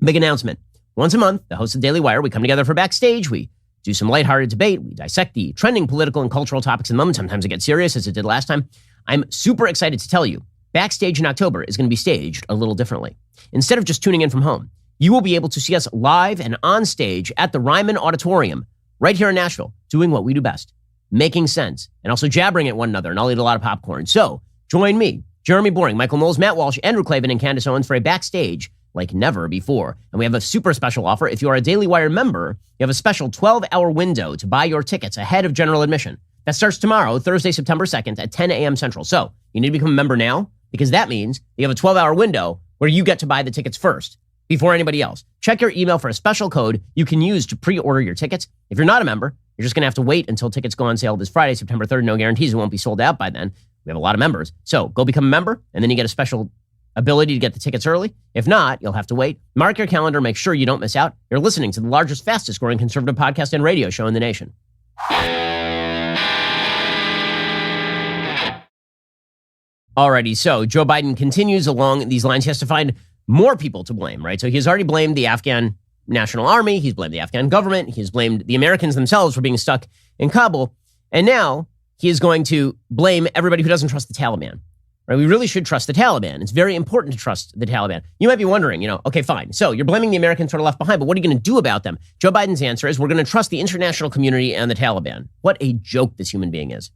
big announcement. Once a month, the hosts of Daily Wire, we come together for Backstage. We do some lighthearted debate. We dissect the trending political and cultural topics in the moment. Sometimes it gets serious, as it did last time. I'm super excited to tell you, Backstage in October is going to be staged a little differently. Instead of just tuning in from home, you will be able to see us live and on stage at the Ryman Auditorium right here in Nashville, doing what we do best, making sense, and also jabbering at one another, and I'll eat a lot of popcorn. So join me, Jeremy Boring, Michael Knowles, Matt Walsh, Andrew Klavan, and Candace Owens for a Backstage like never before. And we have a super special offer. If you are a Daily Wire member, you have a special 12-hour window to buy your tickets ahead of general admission. That starts tomorrow, Thursday, September 2nd at 10 a.m. Central. So you need to become a member now, because that means you have a 12-hour window where you get to buy the tickets first before anybody else. Check your email for a special code you can use to pre-order your tickets. If you're not a member, you're just going to have to wait until tickets go on sale this Friday, September 3rd. No guarantees it won't be sold out by then. We have a lot of members. So go become a member, and then you get a special ability to get the tickets early. If not, you'll have to wait. Mark your calendar. Make sure you don't miss out. You're listening to the largest, fastest growing conservative podcast and radio show in the nation. Alrighty, so Joe Biden continues along these lines. He has to find more people to blame, right? So he has already blamed the Afghan National Army. He's blamed the Afghan government. He's blamed the Americans themselves for being stuck in Kabul. And now he is going to blame everybody who doesn't trust the Taliban. Right? We really should trust the Taliban. It's very important to trust the Taliban. You might be wondering, okay, fine. So you're blaming the Americans who are left behind, but what are you going to do about them? Joe Biden's answer is we're going to trust the international community and the Taliban. What a joke this human being is.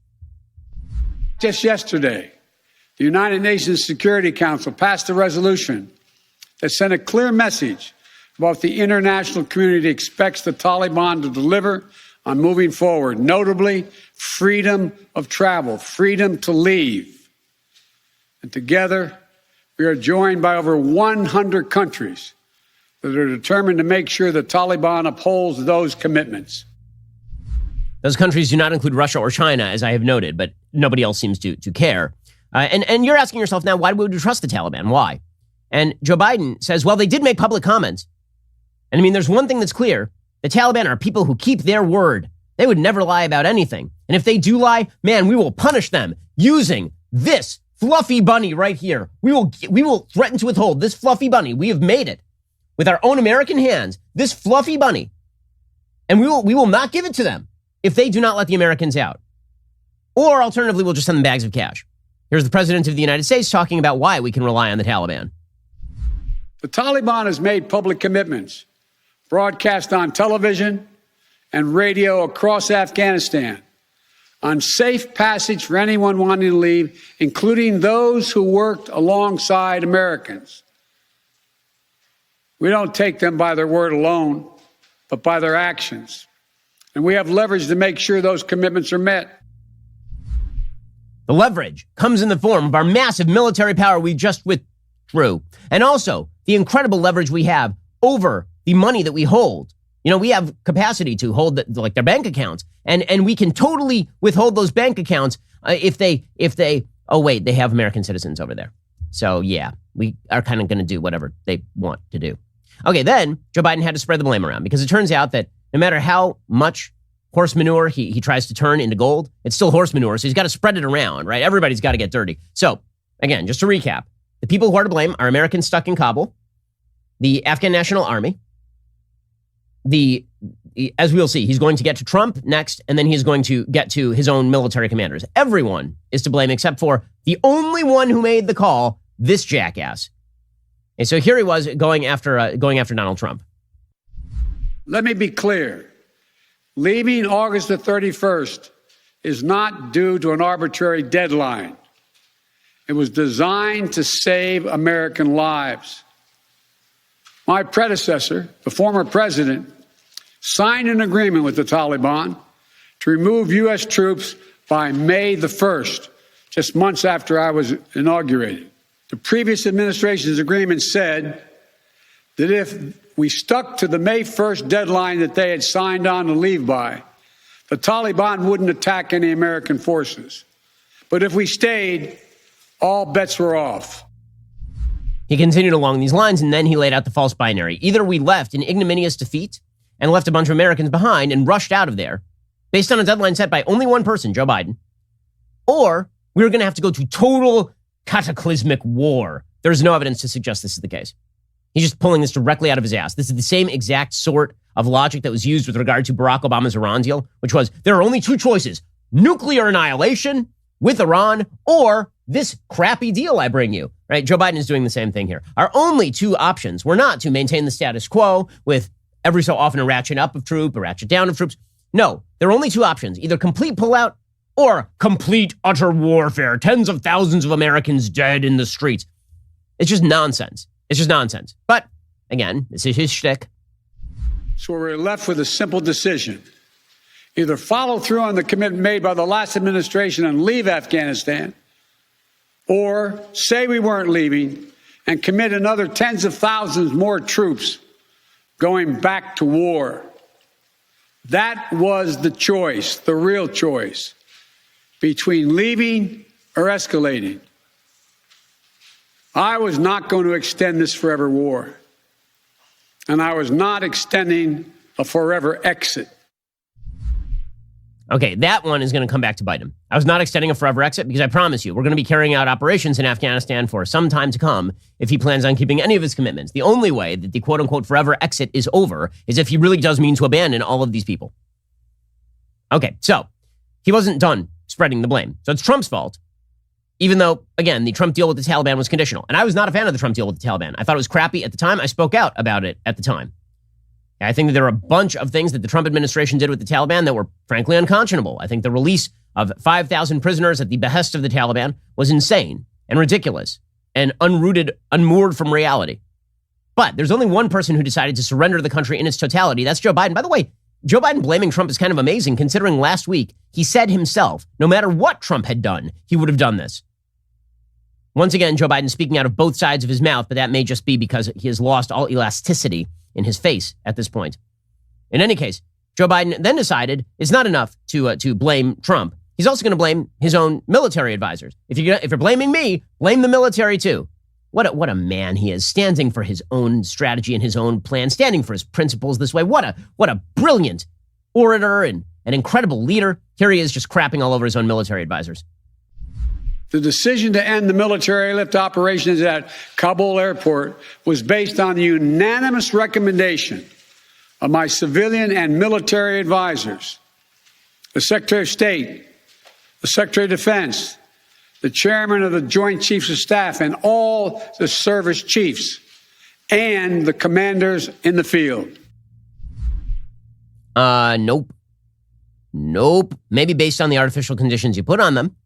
Just yesterday, the United Nations Security Council passed a resolution that sent a clear message about what the international community expects the Taliban to deliver on moving forward, notably freedom of travel, freedom to leave. And together, we are joined by over 100 countries that are determined to make sure the Taliban upholds those commitments. Those countries do not include Russia or China, as I have noted, but nobody else seems to care. And you're asking yourself now, why would you trust the Taliban? Why? And Joe Biden says, well, they did make public comments. And I mean, there's one thing that's clear. The Taliban are people who keep their word. They would never lie about anything. And if they do lie, man, we will punish them using this fluffy bunny right here. We will threaten to withhold this fluffy bunny. We have made it with our own American hands, this fluffy bunny. And we will not give it to them if they do not let the Americans out. Or alternatively, we'll just send them bags of cash. Here's the President of the United States talking about why we can rely on the Taliban. The Taliban has made public commitments, broadcast on television and radio across Afghanistan, on safe passage for anyone wanting to leave, including those who worked alongside Americans. We don't take them by their word alone, but by their actions. And we have leverage to make sure those commitments are met. The leverage comes in the form of our massive military power we just withdrew, and also the incredible leverage we have over the money that we hold. You know, we have capacity to hold their bank accounts, and we can totally withhold those bank accounts if they they have American citizens over there. So yeah, we are kind of going to do whatever they want to do. Okay, then Joe Biden had to spread the blame around because it turns out that no matter how much horse manure he tries to turn into gold, it's still horse manure, so he's got to spread it around, right? Everybody's got to get dirty. So again, just to recap, the people who are to blame are Americans stuck in Kabul, the Afghan National Army, as we'll see, he's going to get to Trump next, and then he's going to get to his own military commanders. Everyone is to blame except for the only one who made the call, this jackass. And so here he was going after Donald Trump. Let me be clear. Leaving August the 31st is not due to an arbitrary deadline. It was designed to save American lives. My predecessor, the former president, signed an agreement with the Taliban to remove U.S. troops by May the 1st, just months after I was inaugurated. The previous administration's agreement said that if we stuck to the May 1st deadline that they had signed on to leave by, the Taliban wouldn't attack any American forces. But if we stayed, all bets were off. He continued along these lines, and then he laid out the false binary. Either we left in ignominious defeat and left a bunch of Americans behind and rushed out of there, based on a deadline set by only one person, Joe Biden, or we were going to have to go to total cataclysmic war. There's no evidence to suggest this is the case. He's just pulling this directly out of his ass. This is the same exact sort of logic that was used with regard to Barack Obama's Iran deal, which was there are only two choices: nuclear annihilation with Iran or this crappy deal I bring you, right? Joe Biden is doing the same thing here. Our only two options were not to maintain the status quo with every so often a ratchet up of troops, a ratchet down of troops. No, there are only two options: either complete pullout or complete utter warfare. Tens of thousands of Americans dead in the streets. It's just nonsense. It's just nonsense. But again, this is his shtick. So we're left with a simple decision. Either follow through on the commitment made by the last administration and leave Afghanistan, or say we weren't leaving and commit another tens of thousands more troops going back to war. That was the choice, the real choice, between leaving or escalating. I was not going to extend this forever war, and I was not extending a forever exit. Okay, that one is going to come back to bite him. I was not extending a forever exit because I promise you, we're going to be carrying out operations in Afghanistan for some time to come if he plans on keeping any of his commitments. The only way that the quote-unquote forever exit is over is if he really does mean to abandon all of these people. Okay, so he wasn't done spreading the blame. So it's Trump's fault, even though, again, the Trump deal with the Taliban was conditional. And I was not a fan of the Trump deal with the Taliban. I thought it was crappy at the time. I spoke out about it at the time. I think that there are a bunch of things that the Trump administration did with the Taliban that were frankly unconscionable. I think the release of 5,000 prisoners at the behest of the Taliban was insane and ridiculous and unrooted, unmoored from reality. But there's only one person who decided to surrender the country in its totality. That's Joe Biden. By the way, Joe Biden blaming Trump is kind of amazing considering last week he said himself, no matter what Trump had done, he would have done this. Once again, Joe Biden speaking out of both sides of his mouth, but that may just be because he has lost all elasticity in his face at this point. In any case, Joe Biden then decided it's not enough to blame Trump. He's also going to blame his own military advisors. If you're blaming me, blame the military too. What a man he is, standing for his own strategy and his own plan, standing for his principles this way. What a brilliant orator and an incredible leader. Here he is just crapping all over his own military advisors. The decision to end the military airlift operations at Kabul airport was based on the unanimous recommendation of my civilian and military advisors, the Secretary of State, the Secretary of Defense, the Chairman of the Joint Chiefs of Staff, and all the service chiefs, and the commanders in the field. Nope. Maybe based on the artificial conditions you put on them.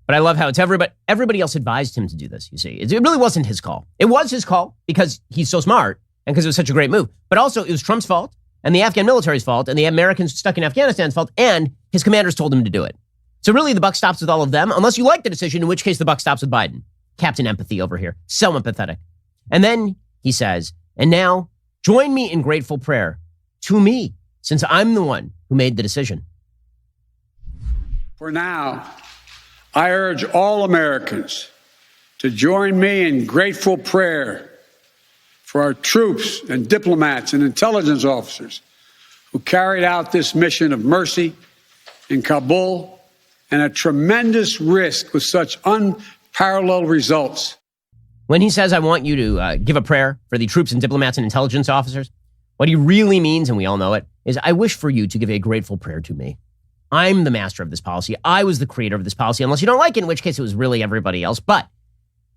But I love how it's everybody else advised him to do this, you see. It really wasn't his call. It was his call because he's so smart and because it was such a great move. But also it was Trump's fault and the Afghan military's fault and the Americans stuck in Afghanistan's fault, and his commanders told him to do it. So really the buck stops with all of them, unless you like the decision, in which case the buck stops with Biden. Captain Empathy over here. So empathetic. And then he says, and now join me in grateful prayer to me, since I'm the one who made the decision. For now, I urge all Americans to join me in grateful prayer for our troops and diplomats and intelligence officers who carried out this mission of mercy in Kabul and at tremendous risk with such unparalleled results. When he says, I want you to give a prayer for the troops and diplomats and intelligence officers, what he really means, and we all know it, is I wish for you to give a grateful prayer to me. I'm the master of this policy. I was the creator of this policy, unless you don't like it, in which case it was really everybody else. But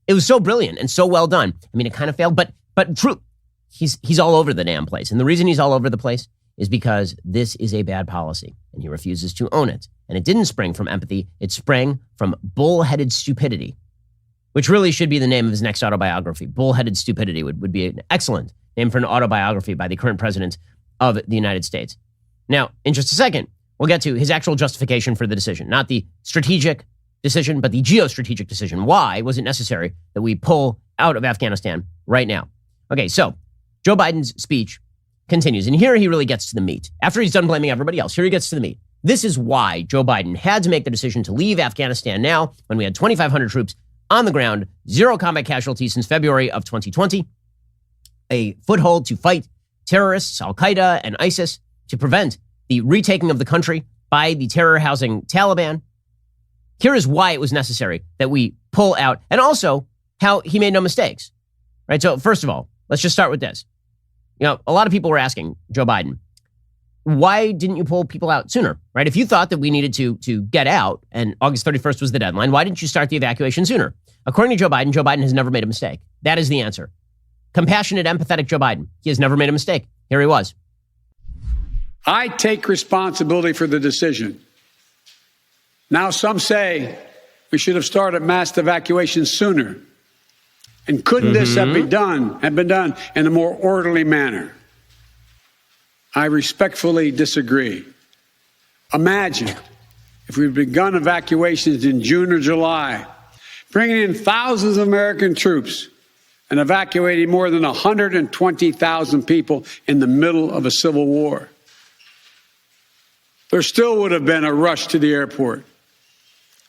it was so brilliant and so well done. I mean, it kind of failed, but true. He's all over the damn place. And the reason he's all over the place is because this is a bad policy and he refuses to own it. And it didn't spring from empathy. It sprang from bullheaded stupidity, which really should be the name of his next autobiography. Bullheaded stupidity would be an excellent name for an autobiography by the current president of the United States. Now, in just a second, we'll get to his actual justification for the decision, not the strategic decision, but the geostrategic decision. Why was it necessary that we pull out of Afghanistan right now? Okay, so Joe Biden's speech continues, and here he really gets to the meat. After he's done blaming everybody else, here he gets to the meat. This is why Joe Biden had to make the decision to leave Afghanistan now, when we had 2,500 troops on the ground, zero combat casualties since February of 2020, a foothold to fight terrorists, Al-Qaeda and ISIS, to prevent the retaking of the country by the terror-housing Taliban. Here is why it was necessary that we pull out, and also how he made no mistakes. Right? So first of all, let's just start with this. You know, a lot of people were asking Joe Biden, why didn't you pull people out sooner? Right? If you thought that we needed to get out and August 31st was the deadline, why didn't you start the evacuation sooner? According to Joe Biden has never made a mistake. That is the answer. Compassionate, empathetic Joe Biden. He has never made a mistake. Here he was. I take responsibility for the decision. Now some say we should have started mass evacuation sooner. And couldn't this have been done in a more orderly manner? I respectfully disagree. Imagine if we'd begun evacuations in June or July, bringing in thousands of American troops and evacuating more than 120,000 people in the middle of a civil war. There still would have been a rush to the airport,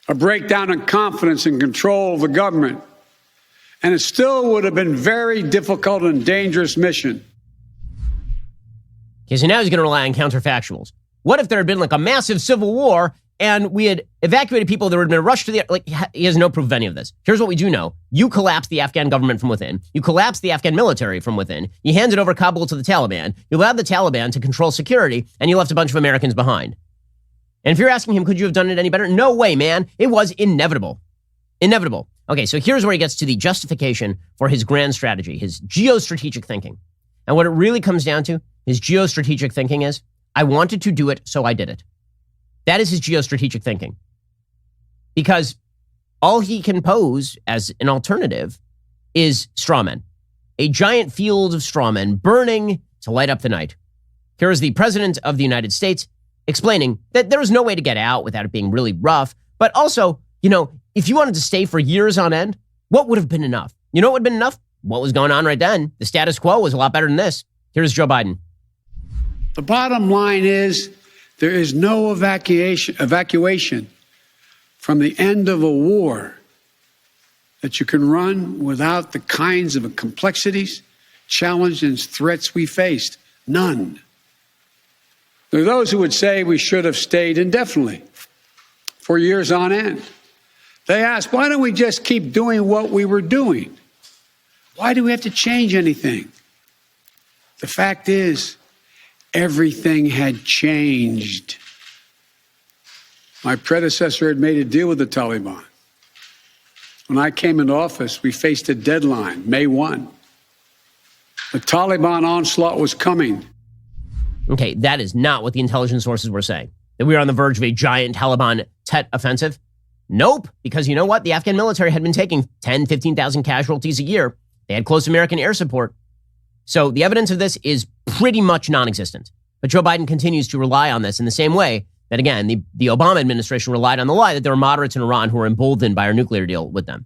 a breakdown in confidence and control of the government, and it still would have been a very difficult and dangerous mission. Okay, so now he's going to rely on counterfactuals. What if there had been like a massive civil war and we had evacuated people, there would have been a rush to the, like, he has no proof of any of this. Here's what we do know. You collapsed the Afghan government from within. You collapsed the Afghan military from within. You handed over Kabul to the Taliban. You allowed the Taliban to control security, and you left a bunch of Americans behind. And if you're asking him, could you have done it any better? No way, man. It was inevitable. Inevitable. Okay, so here's where he gets to the justification for his grand strategy, his geostrategic thinking. And what it really comes down to, his geostrategic thinking is, I wanted to do it, so I did it. That is his geostrategic thinking. Because all he can pose as an alternative is straw men. a giant field of strawmen burning to light up the night. Here is the President of the United States explaining that there was no way to get out without it being really rough. But also, if you wanted to stay for years on end, what would have been enough? You know what would have been enough? What was going on right then? The status quo was a lot better than this. Here's Joe Biden. The bottom line is there is no evacuation from the end of a war that you can run without the kinds of complexities, challenges, and threats we faced. None. There are those who would say we should have stayed indefinitely for years on end. They ask, why don't we just keep doing what we were doing? Why do we have to change anything? The fact is, everything had changed. My predecessor had made a deal with the Taliban. When I came into office, we faced a deadline, May 1. The Taliban onslaught was coming. Okay, that is not what the intelligence sources were saying. That we were on the verge of a giant Taliban Tet offensive? Nope, because you know what? The Afghan military had been taking 10, 15,000 casualties a year. They had close American air support. So the evidence of this is pretty much non-existent. But Joe Biden continues to rely on this in the same way that, again, the Obama administration relied on the lie that there were moderates in Iran who were emboldened by our nuclear deal with them.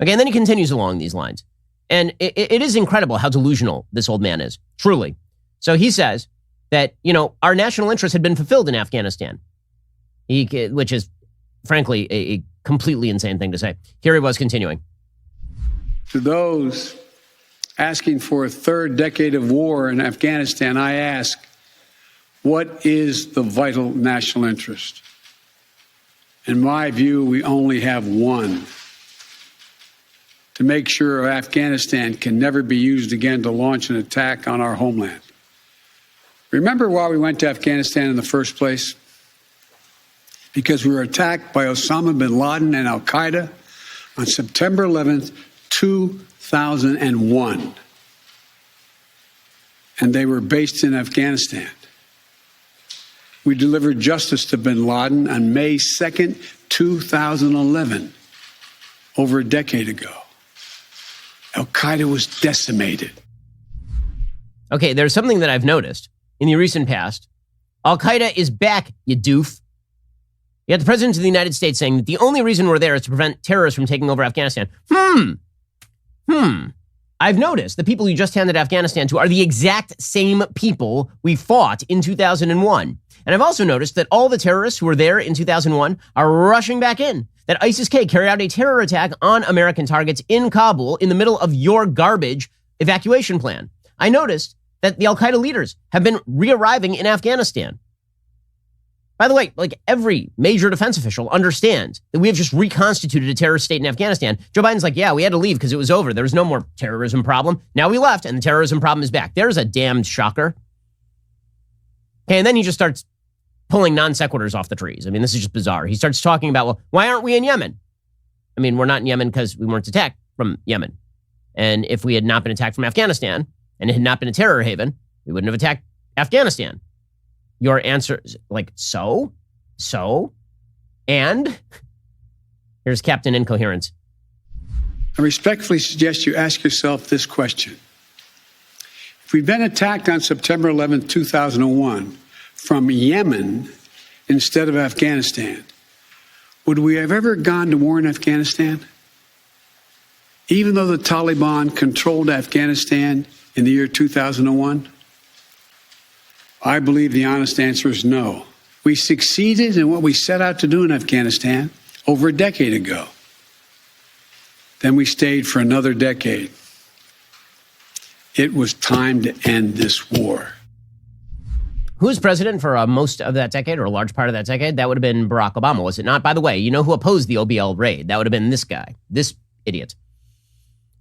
Okay, and then he continues along these lines. And it is incredible how delusional this old man is, truly. So he says that, our national interests had been fulfilled in Afghanistan, which is, frankly, a completely insane thing to say. Here he was continuing. To those asking for a third decade of war in Afghanistan, I ask, what is the vital national interest? In my view, we only have one. To make sure Afghanistan can never be used again to launch an attack on our homeland. Remember why we went to Afghanistan in the first place? Because we were attacked by Osama bin Laden and al-Qaeda on September 11th, 2001. And they were based in Afghanistan. We delivered justice to bin Laden on May 2nd, 2011, over a decade ago. Al-Qaeda was decimated. Okay, there's something that I've noticed in the recent past. Al-Qaeda is back, you doof. You got the President of the United States saying that the only reason we're there is to prevent terrorists from taking over Afghanistan. I've noticed the people you just handed Afghanistan to are the exact same people we fought in 2001. And I've also noticed that all the terrorists who were there in 2001 are rushing back in. That ISIS-K carried out a terror attack on American targets in Kabul in the middle of your garbage evacuation plan. I noticed that the al-Qaeda leaders have been re-arriving in Afghanistan. By the way, like every major defense official understands that we have just reconstituted a terrorist state in Afghanistan. Joe Biden's like, yeah, we had to leave because it was over. There was no more terrorism problem. Now we left and the terrorism problem is back. There's a damned shocker. Okay, and then he just starts pulling non sequiturs off the trees. I mean, this is just bizarre. He starts talking about, well, why aren't we in Yemen? I mean, we're not in Yemen because we weren't attacked from Yemen. And if we had not been attacked from Afghanistan and it had not been a terror haven, we wouldn't have attacked Afghanistan. Your answer is like, so, and here's Captain Incoherence. I respectfully suggest you ask yourself this question. If we'd been attacked on September 11, 2001 from Yemen instead of Afghanistan, would we have ever gone to war in Afghanistan? Even though the Taliban controlled Afghanistan in the year 2001? I believe the honest answer is no. We succeeded in what we set out to do in Afghanistan over a decade ago. Then we stayed for another decade. It was time to end this war. Who was president for most of that decade or a large part of that decade? That would have been Barack Obama, was it not? By the way, you know who opposed the OBL raid? That would have been this guy, this idiot.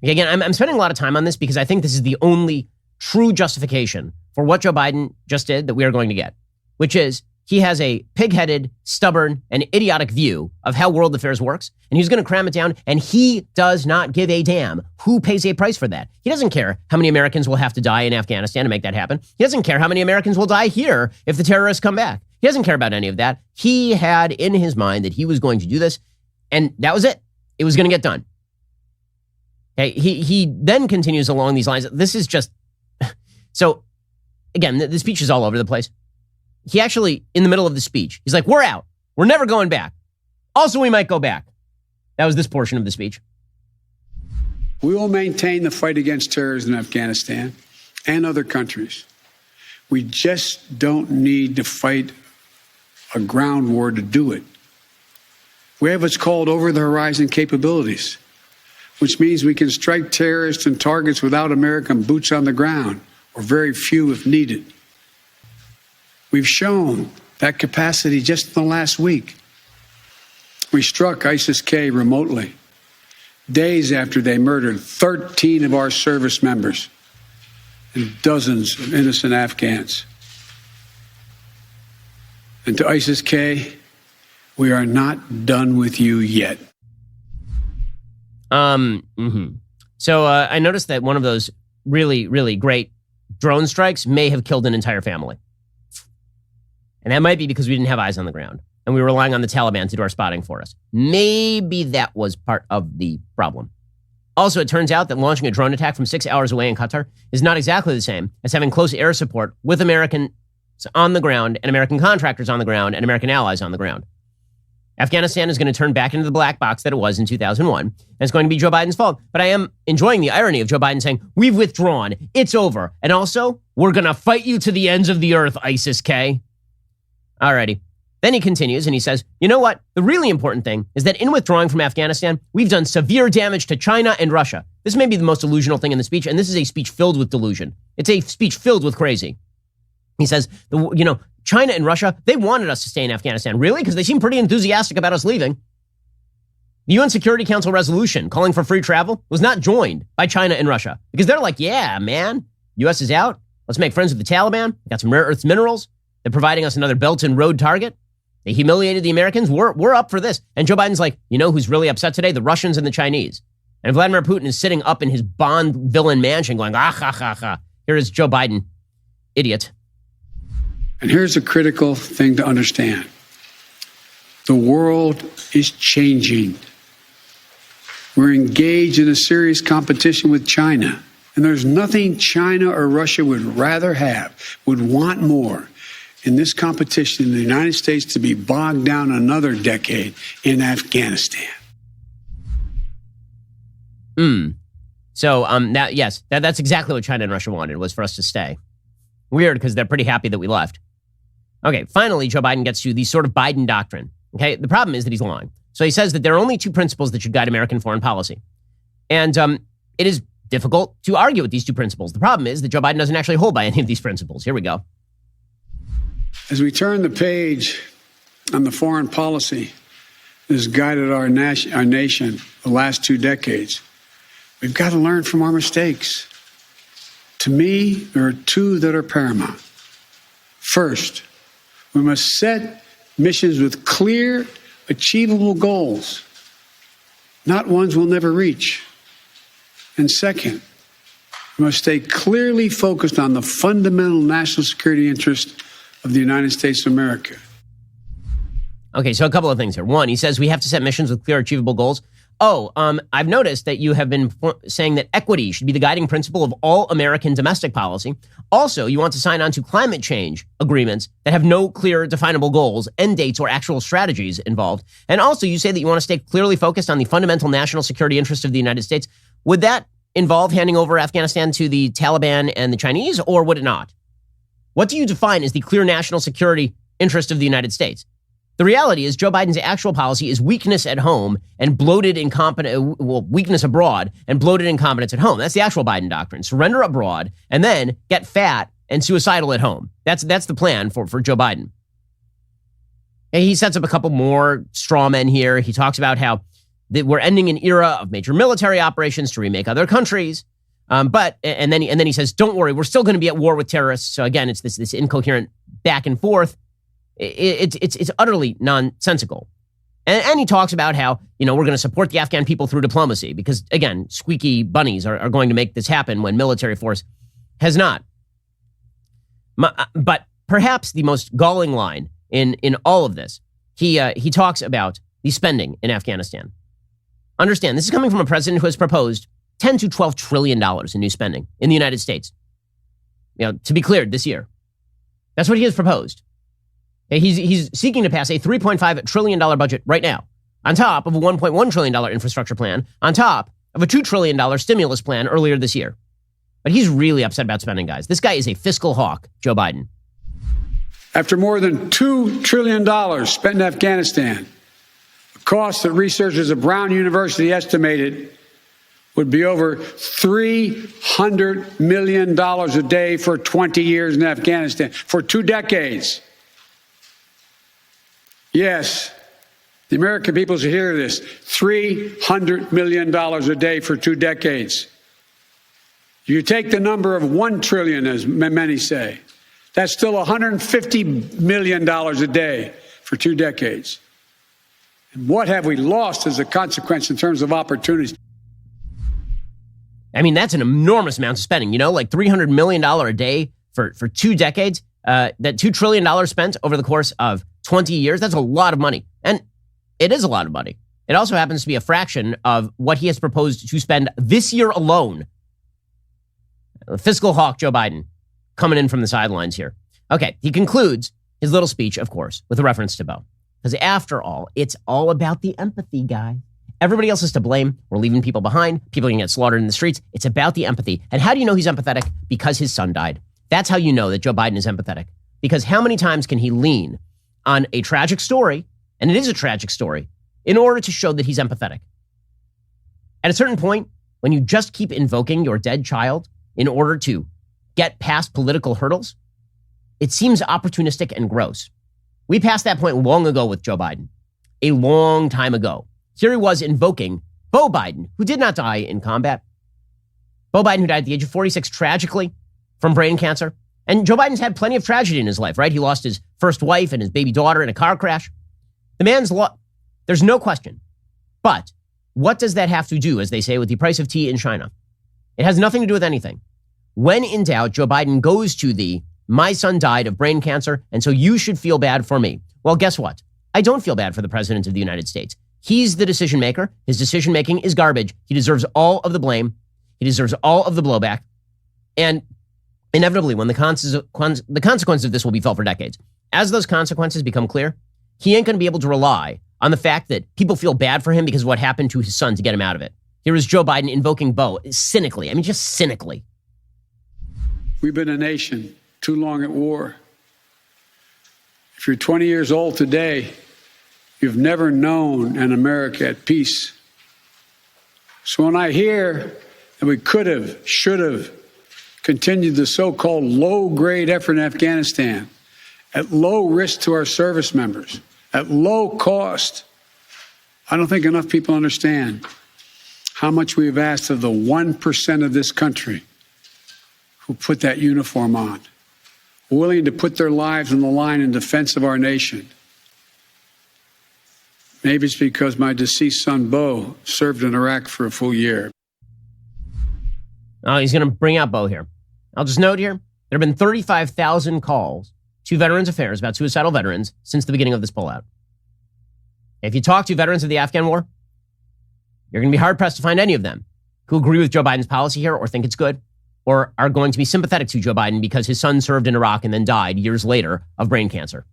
Okay, again, I'm spending a lot of time on this because I think this is the only true justification for what Joe Biden just did that we are going to get, which is he has a pig-headed, stubborn, and idiotic view of how world affairs works, and he's going to cram it down, and he does not give a damn who pays a price for that. He doesn't care how many Americans will have to die in Afghanistan to make that happen. He doesn't care how many Americans will die here if the terrorists come back. He doesn't care about any of that. He had in his mind that he was going to do this, and that was it. It was going to get done. Okay, he then continues along these lines. This is just so. Again, the speech is all over the place. He actually, in the middle of the speech, he's like, "We're out. We're never going back. Also, we might go back." That was this portion of the speech. We will maintain the fight against terrorism in Afghanistan and other countries. We just don't need to fight a ground war to do it. We have what's called over-the-horizon capabilities, which means we can strike terrorists and targets without American boots on the ground, or very few if needed. We've shown that capacity just in the last week. We struck ISIS-K remotely, days after they murdered 13 of our service members and dozens of innocent Afghans. And to ISIS-K, we are not done with you yet. So I noticed that one of those really, really great drone strikes may have killed an entire family. And that might be because we didn't have eyes on the ground and we were relying on the Taliban to do our spotting for us. Maybe that was part of the problem. Also, it turns out that launching a drone attack from 6 hours away in Qatar is not exactly the same as having close air support with Americans on the ground and American contractors on the ground and American allies on the ground. Afghanistan is going to turn back into the black box that it was in 2001, and it's going to be Joe Biden's fault. But I am enjoying the irony of Joe Biden saying, "We've withdrawn. It's over. And also, we're going to fight you to the ends of the earth, ISIS-K." Alrighty. Then he continues and he says, "You know what? The really important thing is that in withdrawing from Afghanistan, we've done severe damage to China and Russia." This may be the most delusional thing in the speech, and this is a speech filled with delusion. It's a speech filled with crazy. He says, China and Russia, they wanted us to stay in Afghanistan. Really? Because they seem pretty enthusiastic about us leaving. The UN Security Council resolution calling for free travel was not joined by China and Russia because they're like, "Yeah, man, U.S. is out. Let's make friends with the Taliban. We got some rare earth minerals. They're providing us another Belt and Road target. They humiliated the Americans. We're up for this." And Joe Biden's like, "You know who's really upset today? The Russians and the Chinese." And Vladimir Putin is sitting up in his Bond villain mansion going, "Ah, ha, ha, ha." Here is Joe Biden, idiot. And here's a critical thing to understand. The world is changing. We're engaged in a serious competition with China. And there's nothing China or Russia would rather have, would want more in this competition in the United States to be bogged down another decade in Afghanistan. So that's exactly what China and Russia wanted, was for us to stay. Weird, because they're pretty happy that we left. Okay, finally, Joe Biden gets to the sort of Biden doctrine. Okay, the problem is that he's lying. So he says that there are only two principles that should guide American foreign policy. And it is difficult to argue with these two principles. The problem is that Joe Biden doesn't actually hold by any of these principles. Here we go. As we turn the page on the foreign policy that has guided our nation the last 2 decades, we've got to learn from our mistakes. To me, there are two that are paramount. First, we must set missions with clear, achievable goals, not ones we'll never reach. And second, we must stay clearly focused on the fundamental national security interest of the United States of America. Okay, so a couple of things here. One, he says we have to set missions with clear, achievable goals. I've noticed that you have been saying that equity should be the guiding principle of all American domestic policy. Also, you want to sign on to climate change agreements that have no clear, definable goals, end dates, or actual strategies involved. And also, you say that you want to stay clearly focused on the fundamental national security interest of the United States. Would that involve handing over Afghanistan to the Taliban and the Chinese, or would it not? What do you define as the clear national security interest of the United States? The reality is Joe Biden's actual policy is weakness at home and weakness abroad and bloated incompetence at home. That's the actual Biden doctrine. Surrender abroad and then get fat and suicidal at home. That's the plan for Joe Biden. And he sets up a couple more straw men here. He talks about how that we're ending an era of major military operations to remake other countries. And then he says, don't worry, we're still going to be at war with terrorists. So again, it's this incoherent back and forth. It's utterly nonsensical. And he talks about how, we're going to support the Afghan people through diplomacy because, again, squeaky bunnies are going to make this happen when military force has not. But perhaps the most galling line in all of this, he talks about the spending in Afghanistan. Understand, this is coming from a president who has proposed $10 to $12 trillion in new spending in the United States. To be cleared this year. That's what he has proposed. He's seeking to pass a $3.5 trillion budget right now, on top of a $1.1 trillion infrastructure plan, on top of a $2 trillion stimulus plan earlier this year. But he's really upset about spending, guys. This guy is a fiscal hawk, Joe Biden. After more than $2 trillion spent in Afghanistan, a cost that researchers at Brown University estimated would be over $300 million a day for 20 years in Afghanistan, for 2 decades. Yes, the American people should hear this. $300 million a day for 2 decades. You take the number of 1 trillion, as many say. That's still $150 million a day for 2 decades. And what have we lost as a consequence in terms of opportunities? I mean, that's an enormous amount of spending, like $300 million a day for 2 decades. That $2 trillion spent over the course of 20 years, that's a lot of money. And it is a lot of money. It also happens to be a fraction of what he has proposed to spend this year alone. Fiscal hawk Joe Biden coming in from the sidelines here. Okay, he concludes his little speech, of course, with a reference to Bo. Because after all, it's all about the empathy, guy. Everybody else is to blame. We're leaving people behind. People can get slaughtered in the streets. It's about the empathy. And how do you know he's empathetic? Because his son died. That's how you know that Joe Biden is empathetic. Because how many times can he lean on a tragic story, and it is a tragic story, in order to show that he's empathetic? At a certain point, when you just keep invoking your dead child in order to get past political hurdles, it seems opportunistic and gross. We passed that point long ago with Joe Biden, a long time ago. Here he was invoking Bo Biden, who did not die in combat. Bo Biden, who died at the age of 46, tragically, from brain cancer. And Joe Biden's had plenty of tragedy in his life, right? He lost his first wife and his baby daughter in a car crash. The man's there's no question. But what does that have to do, as they say, with the price of tea in China? It has nothing to do with anything. When in doubt, Joe Biden goes to my son died of brain cancer, and so you should feel bad for me. Well, guess what? I don't feel bad for the president of the United States. He's the decision maker. His decision making is garbage. He deserves all of the blame. He deserves all of the blowback. And inevitably, when the consequences of this will be felt for decades, as those consequences become clear, he ain't going to be able to rely on the fact that people feel bad for him because of what happened to his son to get him out of it. Here is Joe Biden invoking Bo cynically. I mean, just cynically. We've been a nation too long at war. If you're 20 years old today, you've never known an America at peace. So when I hear that we could have, should have continued the so-called low-grade effort in Afghanistan at low risk to our service members, at low cost, I don't think enough people understand how much we've asked of the 1% of this country who put that uniform on, willing to put their lives on the line in defense of our nation. Maybe it's because my deceased son, Bo, served in Iraq for a full year. Oh, he's going to bring out Bo here. I'll just note here, there have been 35,000 calls to Veterans Affairs about suicidal veterans since the beginning of this pullout. If you talk to veterans of the Afghan war, you're going to be hard-pressed to find any of them who agree with Joe Biden's policy here or think it's good or are going to be sympathetic to Joe Biden because his son served in Iraq and then died years later of brain cancer.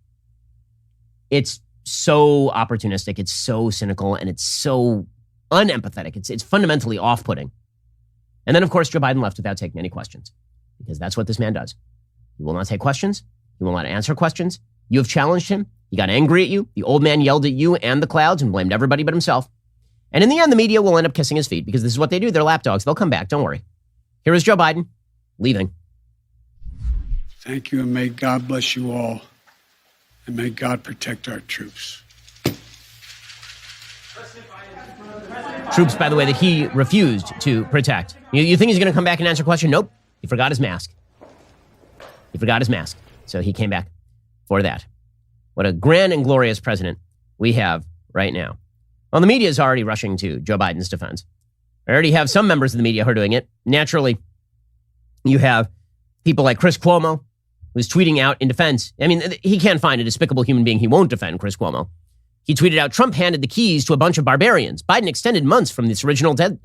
It's so opportunistic, it's so cynical, and it's so unempathetic. It's fundamentally off-putting. And then, of course, Joe Biden left without taking any questions because that's what this man does. He will not take questions. He will not answer questions. You have challenged him. He got angry at you. The old man yelled at you and the clouds and blamed everybody but himself. And in the end, the media will end up kissing his feet because this is what they do. They're lapdogs. They'll come back. Don't worry. Here is Joe Biden leaving. Thank you, and may God bless you all, and may God protect our troops. Troops, by the way, that he refused to protect. You think he's going to come back and answer a question? Nope. He forgot his mask. So he came back for that. What a grand and glorious president we have right now. Well, the media is already rushing to Joe Biden's defense. I already have some members of the media who are doing it. Naturally, you have people like Chris Cuomo, who's tweeting out in defense. I mean, he can't find a despicable human being he won't defend, Chris Cuomo. He tweeted out, Trump handed the keys to a bunch of barbarians. Biden extended months from this original date.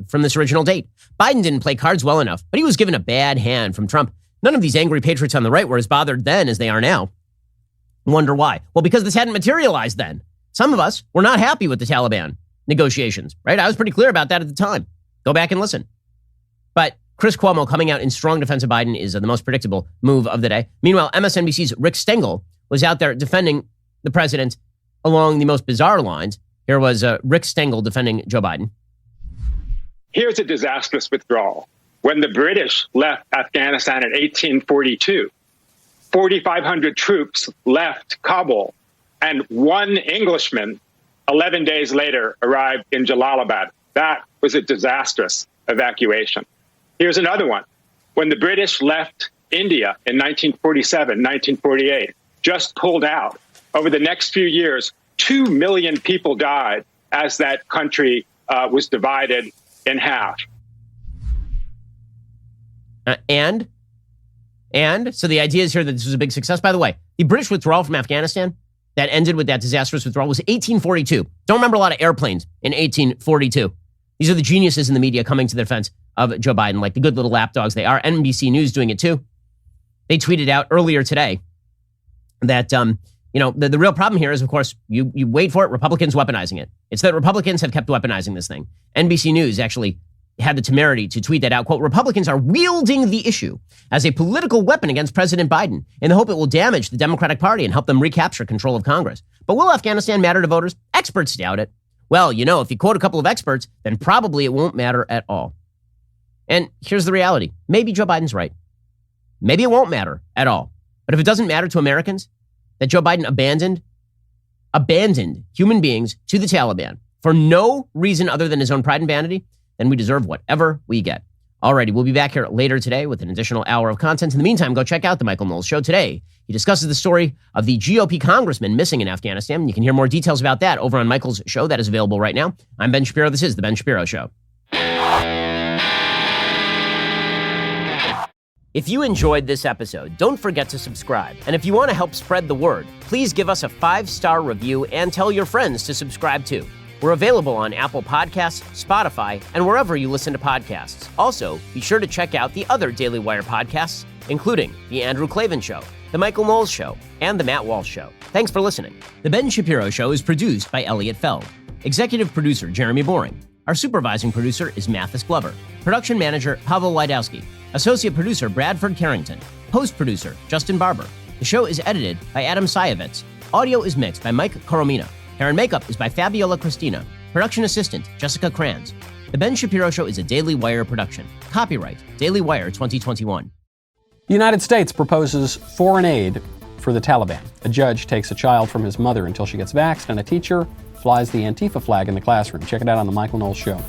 Biden didn't play cards well enough, but he was given a bad hand from Trump. None of these angry patriots on the right were as bothered then as they are now. Wonder why? Well, because this hadn't materialized then. Some of us were not happy with the Taliban negotiations, right? I was pretty clear about that at the time. Go back and listen. But Chris Cuomo coming out in strong defense of Biden is the most predictable move of the day. Meanwhile, MSNBC's Rick Stengel was out there defending the president along the most bizarre lines. Here was Rick Stengel defending Joe Biden. Here's a disastrous withdrawal. When the British left Afghanistan in 1842, 4,500 troops left Kabul, and one Englishman 11 days later arrived in Jalalabad. That was a disastrous evacuation. Here's another one. When the British left India in 1947, 1948, just pulled out, over the next few years, 2 million people died as that country was divided in half. And so the idea is here that this was a big success. By the way, the British withdrawal from Afghanistan that ended with that disastrous withdrawal was 1842. Don't remember a lot of airplanes in 1842. These are the geniuses in the media coming to the defense of Joe Biden, like the good little lapdogs they are. NBC News doing it too. They tweeted out earlier today that, the real problem here is, of course, you wait for it, Republicans weaponizing it. It's that Republicans have kept weaponizing this thing. NBC News actually had the temerity to tweet that out. Quote, Republicans are wielding the issue as a political weapon against President Biden in the hope it will damage the Democratic Party and help them recapture control of Congress. But will Afghanistan matter to voters? Experts doubt it. Well, if you quote a couple of experts, then probably it won't matter at all. And here's the reality. Maybe Joe Biden's right. Maybe it won't matter at all. But if it doesn't matter to Americans that Joe Biden abandoned human beings to the Taliban for no reason other than his own pride and vanity, then we deserve whatever we get. Alrighty, we'll be back here later today with an additional hour of content. In the meantime, go check out The Michael Knowles Show today. He discusses the story of the GOP congressman missing in Afghanistan. You can hear more details about that over on Michael's show that is available right now. I'm Ben Shapiro. This is The Ben Shapiro Show. If you enjoyed this episode, don't forget to subscribe. And if you want to help spread the word, please give us a 5-star review and tell your friends to subscribe too. We're available on Apple Podcasts, Spotify, and wherever you listen to podcasts. Also, be sure to check out the other Daily Wire podcasts, including The Andrew Klavan Show, The Michael Knowles Show, and The Matt Walsh Show. Thanks for listening. The Ben Shapiro Show is produced by Elliot Feld. Executive producer, Jeremy Boring. Our supervising producer is Mathis Glover. Production manager, Pavel Wydowski. Associate producer, Bradford Carrington. Post-producer, Justin Barber. The show is edited by Adam Sayevitz. Audio is mixed by Mike Coromina. Hair and makeup is by Fabiola Cristina. Production assistant, Jessica Kranz. The Ben Shapiro Show is a Daily Wire production. Copyright, Daily Wire 2021. The United States proposes foreign aid for the Taliban. A judge takes a child from his mother until she gets vaxxed, and a teacher flies the Antifa flag in the classroom. Check it out on The Michael Knowles Show.